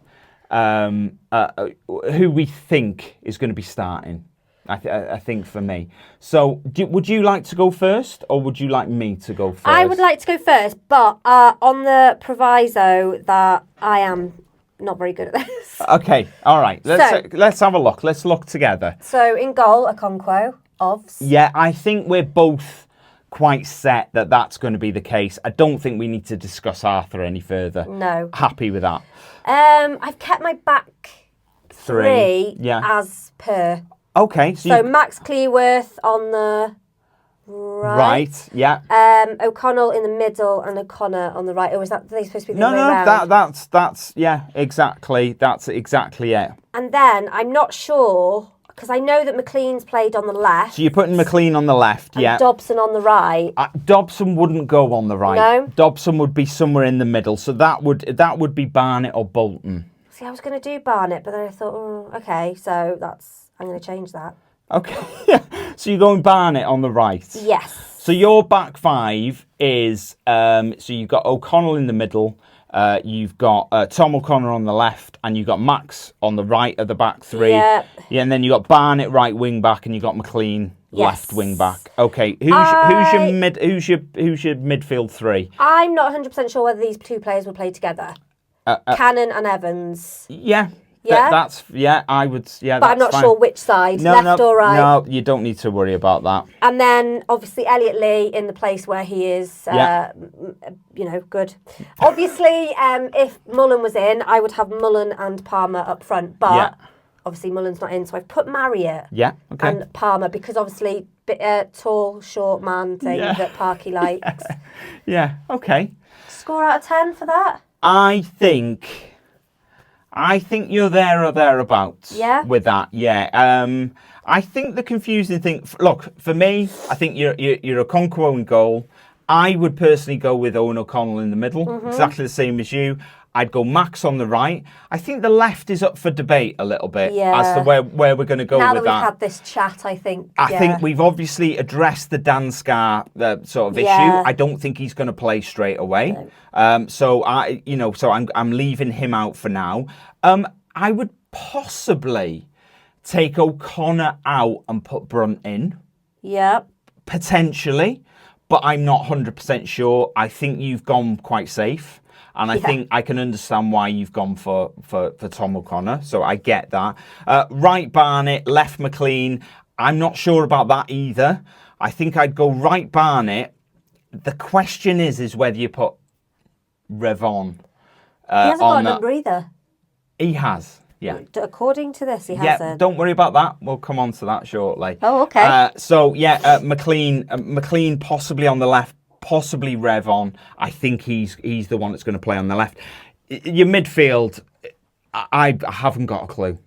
who we think is going to be starting. I think for me. So would you like to go first or would you like me to go first? I would like to go first, but on the proviso that I am not very good at this. Okay, all right. Let's have a look. Let's look together. So in goal, Okonkwo, Ovs. Yeah, I think we're both quite set that that's going to be the case. I don't think we need to discuss Arthur any further. No. Happy with that. I've kept my back three as per. Okay. So Max Cleworth on the right. Right, yeah. O'Connell in the middle and O'Connor on the right. Or was that, are they supposed to be the way around? That's exactly. That's exactly it. And then I'm not sure, because I know that McLean's played on the left. So you're putting McLean on the left, and Dobson on the right. Dobson wouldn't go on the right. No? Dobson would be somewhere in the middle. So that would be Barnett or Bolton. See, I was going to do Barnett, but then I thought, okay, so I'm going to change that. Okay. So you're going Barnett on the right? Yes. So your back five is, so you've got O'Connell in the middle, you've got Tom O'Connor on the left, and you've got Max on the right of the back three. Yeah. Yeah, and then you've got Barnett right wing back, and you've got McLean left wing back. Okay, who's your midfield three? I'm not 100% sure whether these two players will play together. Cannon and Evans. Yeah. Yeah? I would, But I'm not fine. sure which side, left or right. No, you don't need to worry about that. And then, obviously, Elliot Lee in the place where he is, good. Obviously, if Mullen was in, I would have Mullen and Palmer up front. But, obviously, Mullen's not in, so I've put Marriott and Palmer because, obviously, tall, short man thing that Parky likes. Yeah, okay. Score out of 10 for that? I think you're there or thereabouts with that. Yeah. I think the confusing thing. Look, for me, I think you're a Okonkwo in goal. I would personally go with Owen O'Connell in the middle, exactly the same as you. I'd go Max on the right. I think the left is up for debate a little bit as to where we're going to go now with that. Now we've had this chat, I think. I think we've obviously addressed the Dan Scarr sort of issue. I don't think he's going to play straight away. No. So I'm leaving him out for now. I would possibly take O'Connor out and put Brunt in. Yeah. Potentially, but I'm not 100% sure. I think you've gone quite safe. And I think I can understand why you've gone for Tom O'Connor. So I get that. Right Barnett, left McLean. I'm not sure about that either. I think I'd go right Barnett. The question is whether you put Revon. He hasn't got a number either. He has, yeah. According to this, he hasn't. Yeah, don't worry about that. We'll come on to that shortly. Oh, okay. McLean possibly on the left. Possibly Revon. I think he's the one that's going to play on the left. Your midfield, I haven't got a clue.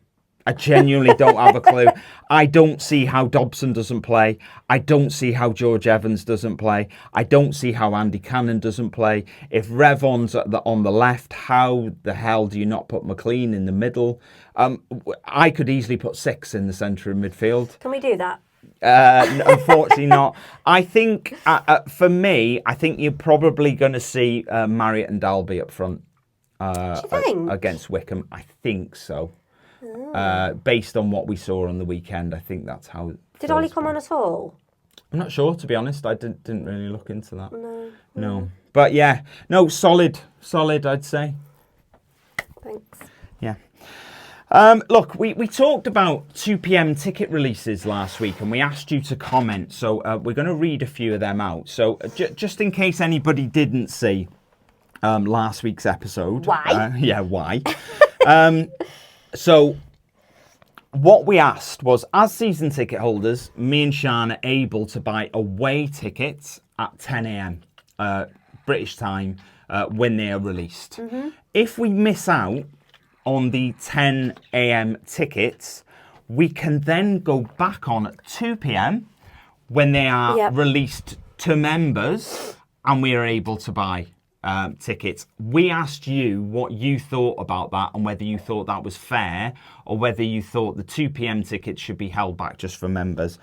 I genuinely don't have a clue. I don't see how Dobson doesn't play. I don't see how George Evans doesn't play. I don't see how Andy Cannon doesn't play. If Revon's on the left, how the hell do you not put McLean in the middle? I could easily put 6 in the centre of midfield. Can we do that? Unfortunately not. I think, for me, I think you're probably going to see Marriott and Dalby up front against Wycombe. I think so. Based on what we saw on the weekend, I think that's how. Did Ollie come on at all? I'm not sure, to be honest. I didn't really look into that. No. But yeah, no, solid, I'd say. Thanks. Yeah. Look, we talked about 2 p.m. ticket releases last week and we asked you to comment. So we're going to read a few of them out. So just in case anybody didn't see last week's episode. Why? Why? So what we asked was, as season ticket holders, me and Sian are able to buy away tickets at 10 a.m. British time when they are released. Mm-hmm. If we miss out on the 10 a.m. tickets, we can then go back on at 2 p.m. when they are released to members and we are able to buy tickets. We asked you what you thought about that and whether you thought that was fair or whether you thought the 2 p.m. tickets should be held back just for members.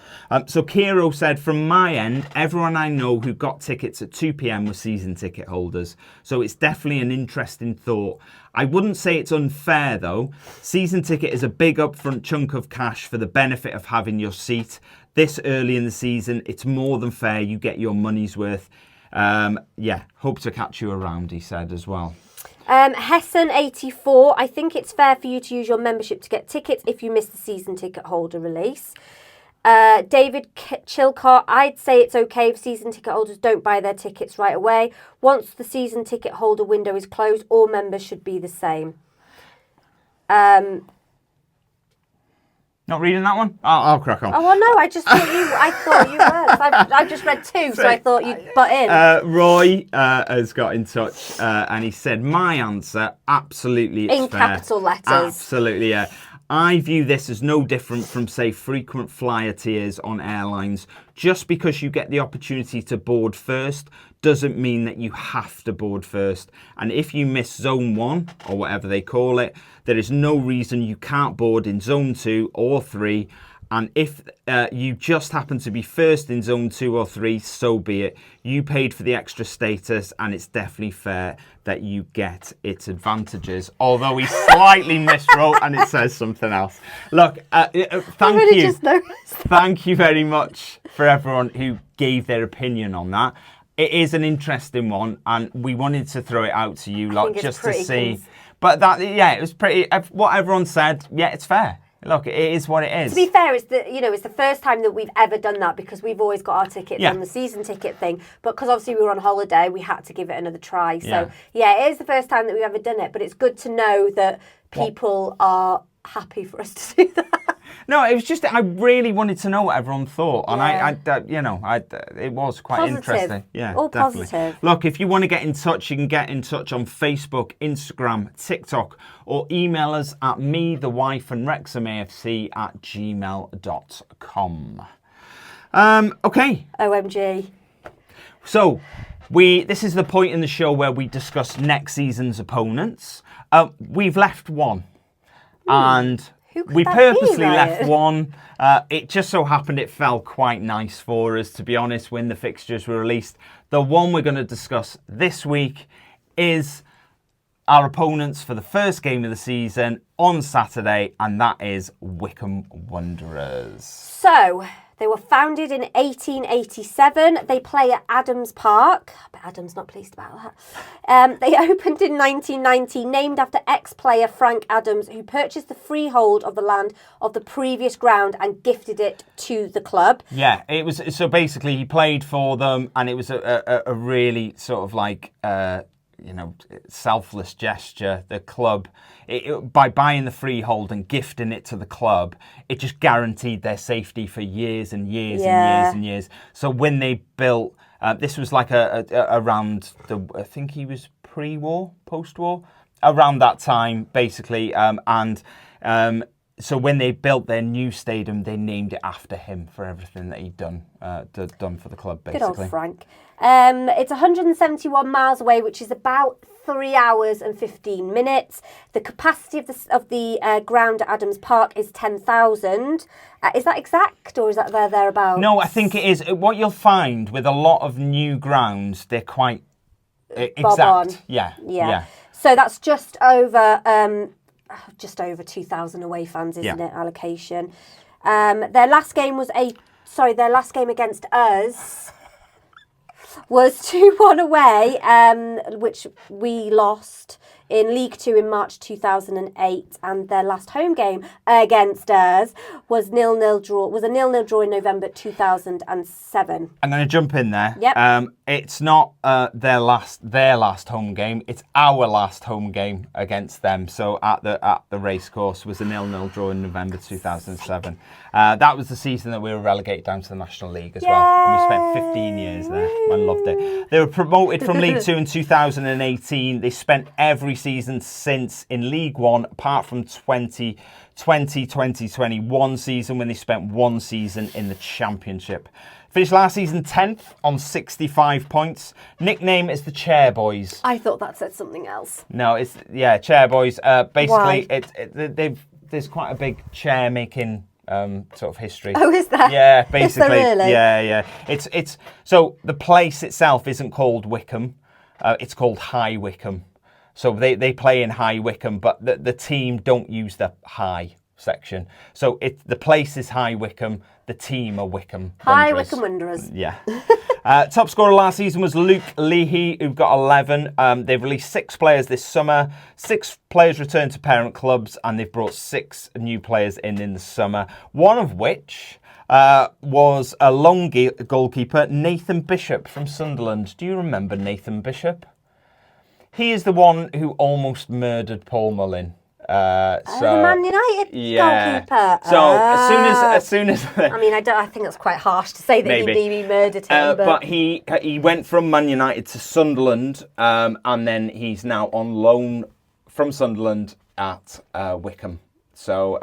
So Kiro said, from my end, everyone I know who got tickets at 2 p.m. were season ticket holders. So it's definitely an interesting thought. I wouldn't say it's unfair though. Season ticket is a big upfront chunk of cash for the benefit of having your seat. This early in the season, it's more than fair. You get your money's worth. Hope to catch you around, he said as well. Hessen84, I think it's fair for you to use your membership to get tickets if you miss the season ticket holder release. David Chilcott, I'd say it's okay if season ticket holders don't buy their tickets right away. Once the season ticket holder window is closed, all members should be the same. Not reading that one? I'll crack on. Oh, well, no, I thought you were. I've just read 2, so I thought you'd butt in. Roy has got in touch and he said, my answer, absolutely it's in fair. Capital letters. Absolutely, yeah. I view this as no different from, say, frequent flyer tiers on airlines. Just because you get the opportunity to board first doesn't mean that you have to board first. And if you miss Zone 1, or whatever they call it, there is no reason you can't board in Zone 2 or 3. And if you just happen to be first in Zone 2 or 3, so be it. You paid for the extra status, and it's definitely fair that you get its advantages. Although he slightly miswrote, and it says something else. Look, thank you. Thank you very much for everyone who gave their opinion on that. It is an interesting one, and we wanted to throw it out to you lot just to see. But that, it was pretty. What everyone said, it's fair. Look, it is what it is. To be fair, it's the first time that we've ever done that because we've always got our tickets on the season ticket thing. But because obviously we were on holiday, we had to give it another try. So it is the first time that we've ever done it. But it's good to know that people are happy for us to do that. No, it was just I really wanted to know what everyone thought, and it was quite interesting. Yeah, all definitely. positive. Look, if you want to get in touch, you can get in touch on Facebook, Instagram, TikTok, or email us at me@gmail.com. Okay. OMG. So, this is the point in the show where we discuss next season's opponents. We've left one, and we purposely left one. It just so happened it fell quite nice for us, to be honest, when the fixtures were released. The one we're going to discuss this week is our opponents for the first game of the season on Saturday, and that is Wycombe Wanderers. So, they were founded in 1887. They play at Adams Park. I bet Adam's not pleased about that. They opened in 1990, named after ex-player Frank Adams, who purchased the freehold of the land of the previous ground and gifted it to the club. Yeah, it was. So basically, he played for them, and it was a really sort of like selfless gesture. The club, by buying the freehold and gifting it to the club, it just guaranteed their safety for years and years and years and years. So when they built, this was like around I think he was pre-war, post-war, around that time, basically. So when they built their new stadium, they named it after him for everything that he'd done for the club, basically. Good old Frank. It's 171 miles away, which is about 3 hours and 15 minutes. The capacity of the ground at Adams Park is 10,000. Is that exact, or is that thereabouts? No, I think it is. What you'll find with a lot of new grounds, they're quite exact. Yeah. So that's just over 2,000 away fans, isn't it? Allocation. Their last game against us was 2-1 away, which we lost in League Two in March 2008, and their last home game against us was a 0-0 draw in November 2007. I'm going to jump in there. Yep. It's not their last home game. It's our last home game against them. So at the Racecourse was a 0-0 draw in November 2007. That was the season that we were relegated down to the National League as well. And we spent 15 years there. I loved it. They were promoted from League Two in 2018. They spent every season since in League One, apart from 2021 season when they spent one season in the Championship. Finished last season 10th on 65 points. Nickname is the Chair Boys. I thought that said something else. No, it's Chair Boys. Basically, there's quite a big chair making sort of history. Oh, is there? Yeah, basically. Is there really? Yeah. It's so the place itself isn't called Wycombe. It's called High Wycombe. So they play in High Wycombe, but the team don't use the High section. So the place is High Wycombe. The team are Wycombe Wanderers. High Wycombe Wanderers. Yeah. Top scorer last season was Luke Leahy, who've got 11. They've released 6 players this summer. 6 players returned to parent clubs, and they've brought 6 new players in the summer. One of which was a lone goalkeeper, Nathan Bishop from Sunderland. Do you remember Nathan Bishop? He is the one who almost murdered Paul Mullin. The Man United goalkeeper. So as soon as I mean, I think that's quite harsh to say that he murdered him. But he went from Man United to Sunderland, and then he's now on loan from Sunderland at Wycombe. So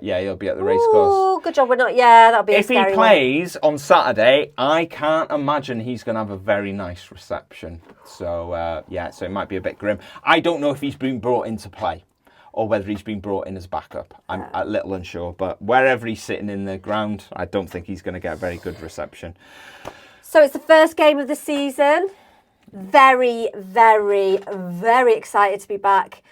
he'll be at the Racecourse. Oh, good job. We're not. Yeah, that'll be. If he plays on Saturday, I can't imagine he's going to have a very nice reception. So so it might be a bit grim. I don't know if he's been brought in to play, or whether he's been brought in as backup. I'm a little unsure, but wherever he's sitting in the ground, I don't think he's going to get a very good reception. So it's the first game of the season. Very, very, very excited to be back.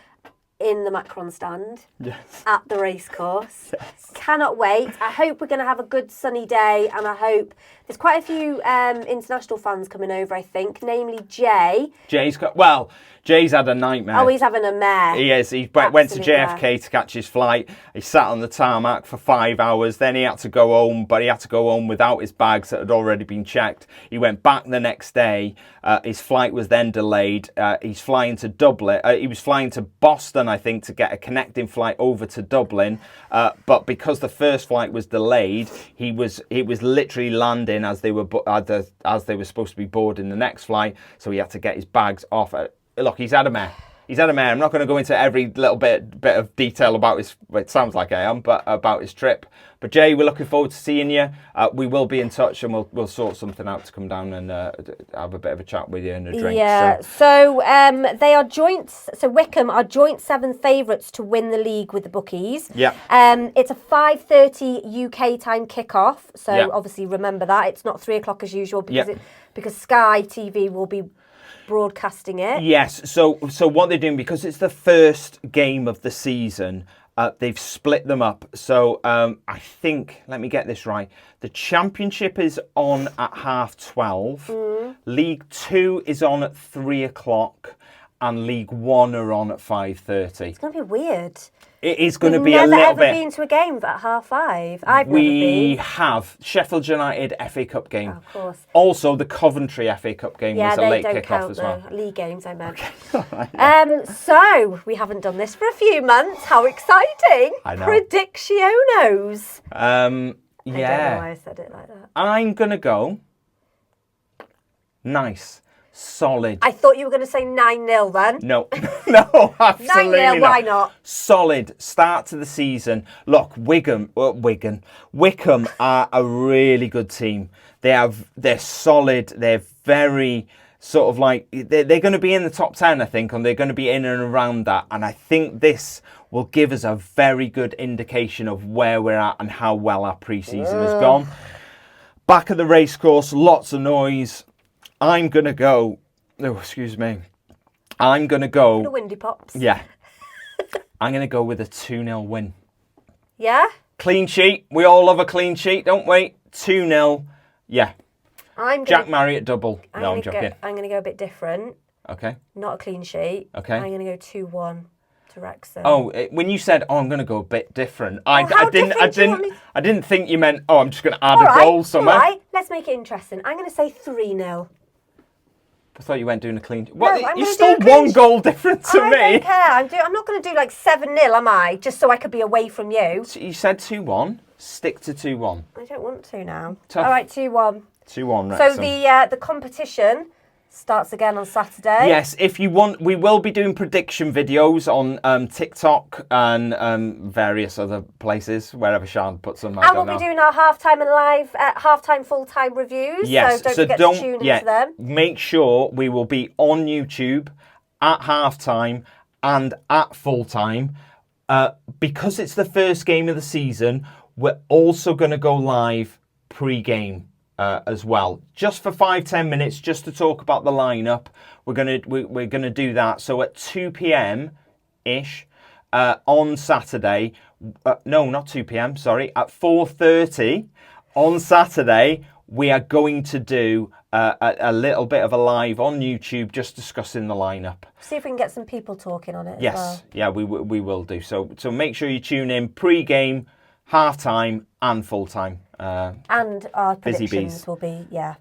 in the Macron stand Yes. at the Racecourse. Yes. Cannot wait. I hope we're going to have a good sunny day, and I hope there's quite a few international fans coming over, I think, namely Jay. Jay's had a nightmare. Oh, he's having a mare. He is. He went to JFK to catch his flight. He sat on the tarmac for 5 hours. Then he had to go home, but he had to go home without his bags that had already been checked. He went back the next day. His flight was then delayed. He's flying to Dublin. He was flying to Boston, I think, to get a connecting flight over to Dublin. But because the first flight was delayed, he was literally landing as they were supposed to be boarding the next flight. So he had to get his bags off. Look, he's had a mare. I'm not going to go into every little bit of detail about his. Well, it sounds like I am, but about his trip. But Jay, we're looking forward to seeing you. We will be in touch, and we'll sort something out to come down and have a bit of a chat with you and a drink. Yeah. So they are joint. So Wycombe are joint 7th favourites to win the league with the bookies. Yeah. It's a 5:30 UK time kickoff. So yeah. Obviously remember that it's not 3 o'clock as usual because Sky TV will be broadcasting it. Yes. So what they're doing, because it's the first game of the season, they've split them up. So I think, let me get this right, the Championship is on at 12:30. League 2 is on at 3 o'clock, and League 1 are on at 5:30. It's going to be weird. It is going to be a little bit. You've never ever been to a game at 5:30. I've never been. We have. Sheffield United FA Cup game. Oh, of course. Also, the Coventry FA Cup game was a late kick-off as well. League games, I meant. Okay. So, we haven't done this for a few months. How exciting. I know. Predictionos. Yeah. I don't know why I said it like that. I'm going to go nice. Solid. I thought you were going to say 9-0 then. No, no, absolutely 9-0, why not? Solid start to the season. Look, Wycombe are a really good team. They're solid. They're very sort of like, they're going to be in the top 10, I think, and they're going to be in and around that. And I think this will give us a very good indication of where we're at and how well our pre-season has gone. Back at the racecourse, lots of noise. I'm going to go... Oh, excuse me. I'm going to go... The windy pops. Yeah. I'm going to go with a 2-0 win. Yeah? Clean sheet. We all love a clean sheet, don't we? 2-0. Yeah. Jack Marriott double. No, I'm joking. I'm going to go a bit different. Okay. Not a clean sheet. Okay. I'm going to go 2-1 to Wrexham. Oh, when you said, I'm going to go a bit different, I didn't think you meant, I'm just going to add a goal somewhere. All right, let's make it interesting. I'm going to say 3-0. I thought you weren't doing a clean sheet. No, you're still one goal different to me. I don't care. I'm not going to do like 7-0, am I? Just so I could be away from you. So you said 2-1. Stick to 2-1. I don't want to now. Tough. All right, 2-1. 2-1, Wrexham. So the competition starts again on Saturday. Yes, if you want, we will be doing prediction videos on TikTok and various other places, wherever Sean puts them. And we'll be doing our half-time and live, half-time, full-time reviews. Yes, so don't forget to tune into them. Make sure we will be on YouTube at half-time and at full-time. Because it's the first game of the season, we're also going to go live pre-game. As well, just for 5-10 minutes, just to talk about the lineup. We're gonna do that. So at 2 p.m. ish on Saturday. No, not 2 p.m. Sorry, at 4:30 on Saturday, we are going to do a little bit of a live on YouTube, just discussing the lineup. See if we can get some people talking on it. Yes, as well. Yeah, we will do. So make sure you tune in pre-game, half-time, and full-time. And our predictions will be, Yeah.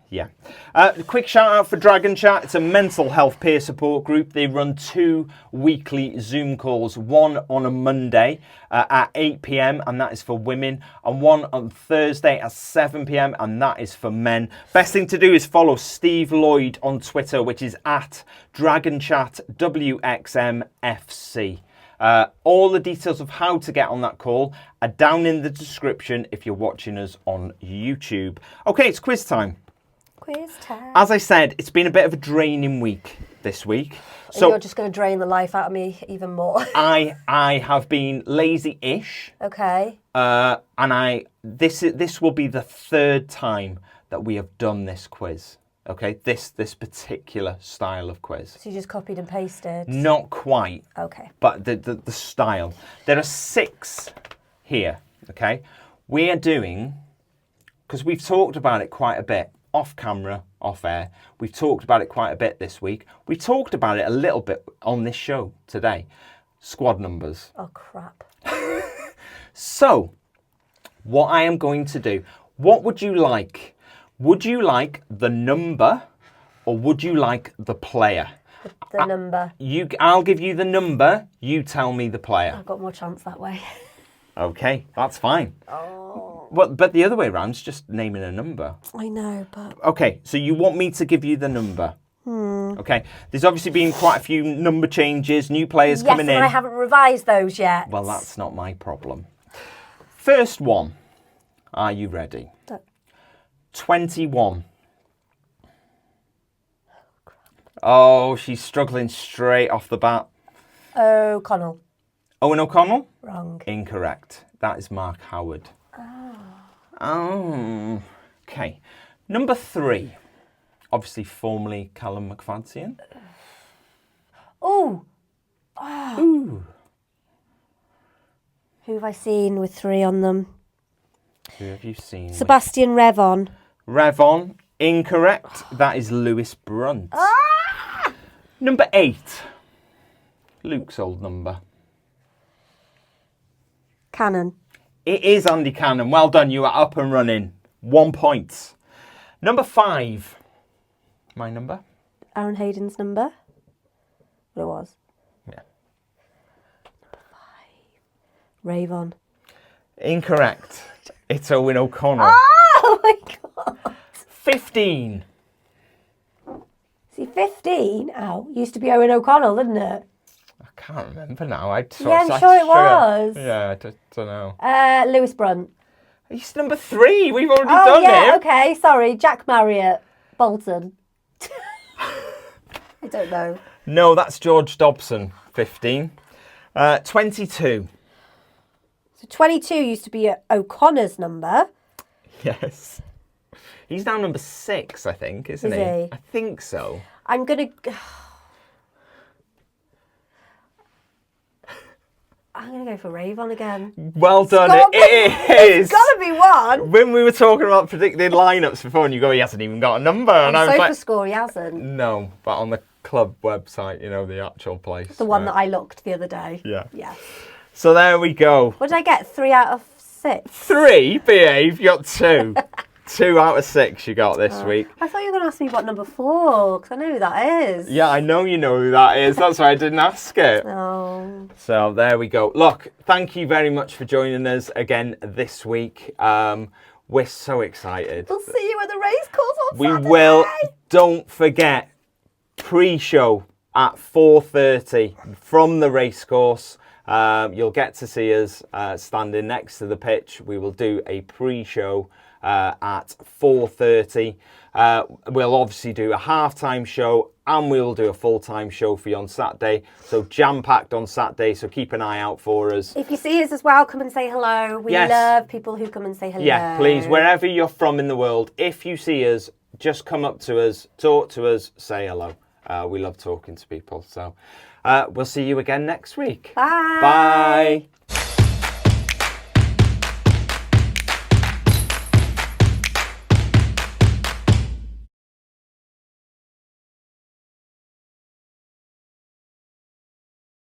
Quick shout out for Dragon Chat. It's a mental health peer support group. They run 2 weekly Zoom calls, one on a Monday at 8 p.m, and that is for women, and one on Thursday at 7 p.m, and that is for men. Best thing to do is follow Steve Lloyd on Twitter, which is at DragonChatWXMFC. All the details of how to get on that call are down in the description if you're watching us on YouTube. Okay, it's quiz time. Quiz time. As I said, it's been a bit of a draining week this week. So you're just going to drain the life out of me even more. I have been lazy-ish. Okay. And this will be the 3rd time that we have done this quiz. Okay, this particular style of quiz. So you just copied and pasted? Not quite. Okay. But the style. There are 6 here, okay? We are doing, because we've talked about it quite a bit, off camera, off air. We've talked about it quite a bit this week. We talked about it a little bit on this show today. Squad numbers. Oh, crap. So, what I am going to do, what would you like? Would you like the number or would you like the player? The number. I'll give you the number, you tell me the player. I've got more chance that way. Okay, that's fine. Oh. Well, but the other way around is just naming a number. I know, but... Okay, so you want me to give you the number? Okay, there's obviously been quite a few number changes, new players coming in. Yes, and I haven't revised those yet. Well, that's not my problem. First one. Are you ready? 21. Oh, she's struggling straight off the bat. O'Connell. Owen O'Connell? Wrong. Incorrect. That is Mark Howard. Oh. Okay. Number 3. Obviously, formerly Callum McFadzean. Ooh. Ooh. Who have I seen with 3 on them? Who have you seen? Sebastian Revon. Revon. Incorrect. That is Lewis Brunt. Number 8. Luke's old number. Cannon. It is Andy Cannon. Well done. You are up and running. 1 point. Number 5. My number? Aaron Hayden's number. What it was? Yeah. Number 5. Ravon. Incorrect. It's Owen O'Connell. Oh my God. 15. See, 15? Ow. Used to be Owen O'Connell, didn't it? I can't remember now. I'm sure it was. Yeah, I don't know. Lewis Brunt. He's number 3. We've already done yeah, him. okay. Sorry. Jack Marriott. Bolton. I don't know. No, that's George Dobson. 15. 22. So 22 used to be O'Connor's number. Yes. He's now number 6, I think, isn't he? I think so. I'm going to... I'm going to go for Ravon again. Well done. It is. It's got to be one. When we were talking about predicted lineups before, and you go, he hasn't even got a number. And I was like, SofaScore, he hasn't. No, but on the club website, you know, the actual place. The one that I looked the other day. Yeah. Yeah. So there we go. What did I get? 3 out of 6? 3, behave. You got 2. 2 out of 6 you got this week. I thought you were going to ask me what number 4, because I know who that is. Yeah, I know you know who that is. That's why I didn't ask it. Oh. So there we go. Look, thank you very much for joining us again this week. We're so excited. We'll see you at the Racecourse on Saturday. We will. Don't forget, pre-show at 4:30 from the Racecourse. You'll get to see us standing next to the pitch. We will do a pre-show at 4:30. We'll obviously do a half-time show and we will do a full-time show for you on Saturday. So jam-packed on Saturday, so keep an eye out for us. If you see us as well, come and say hello. We love people who come and say hello. Yeah, please, wherever you're from in the world, if you see us, just come up to us, talk to us, say hello. We love talking to people. So we'll see you again next week. Bye. Bye.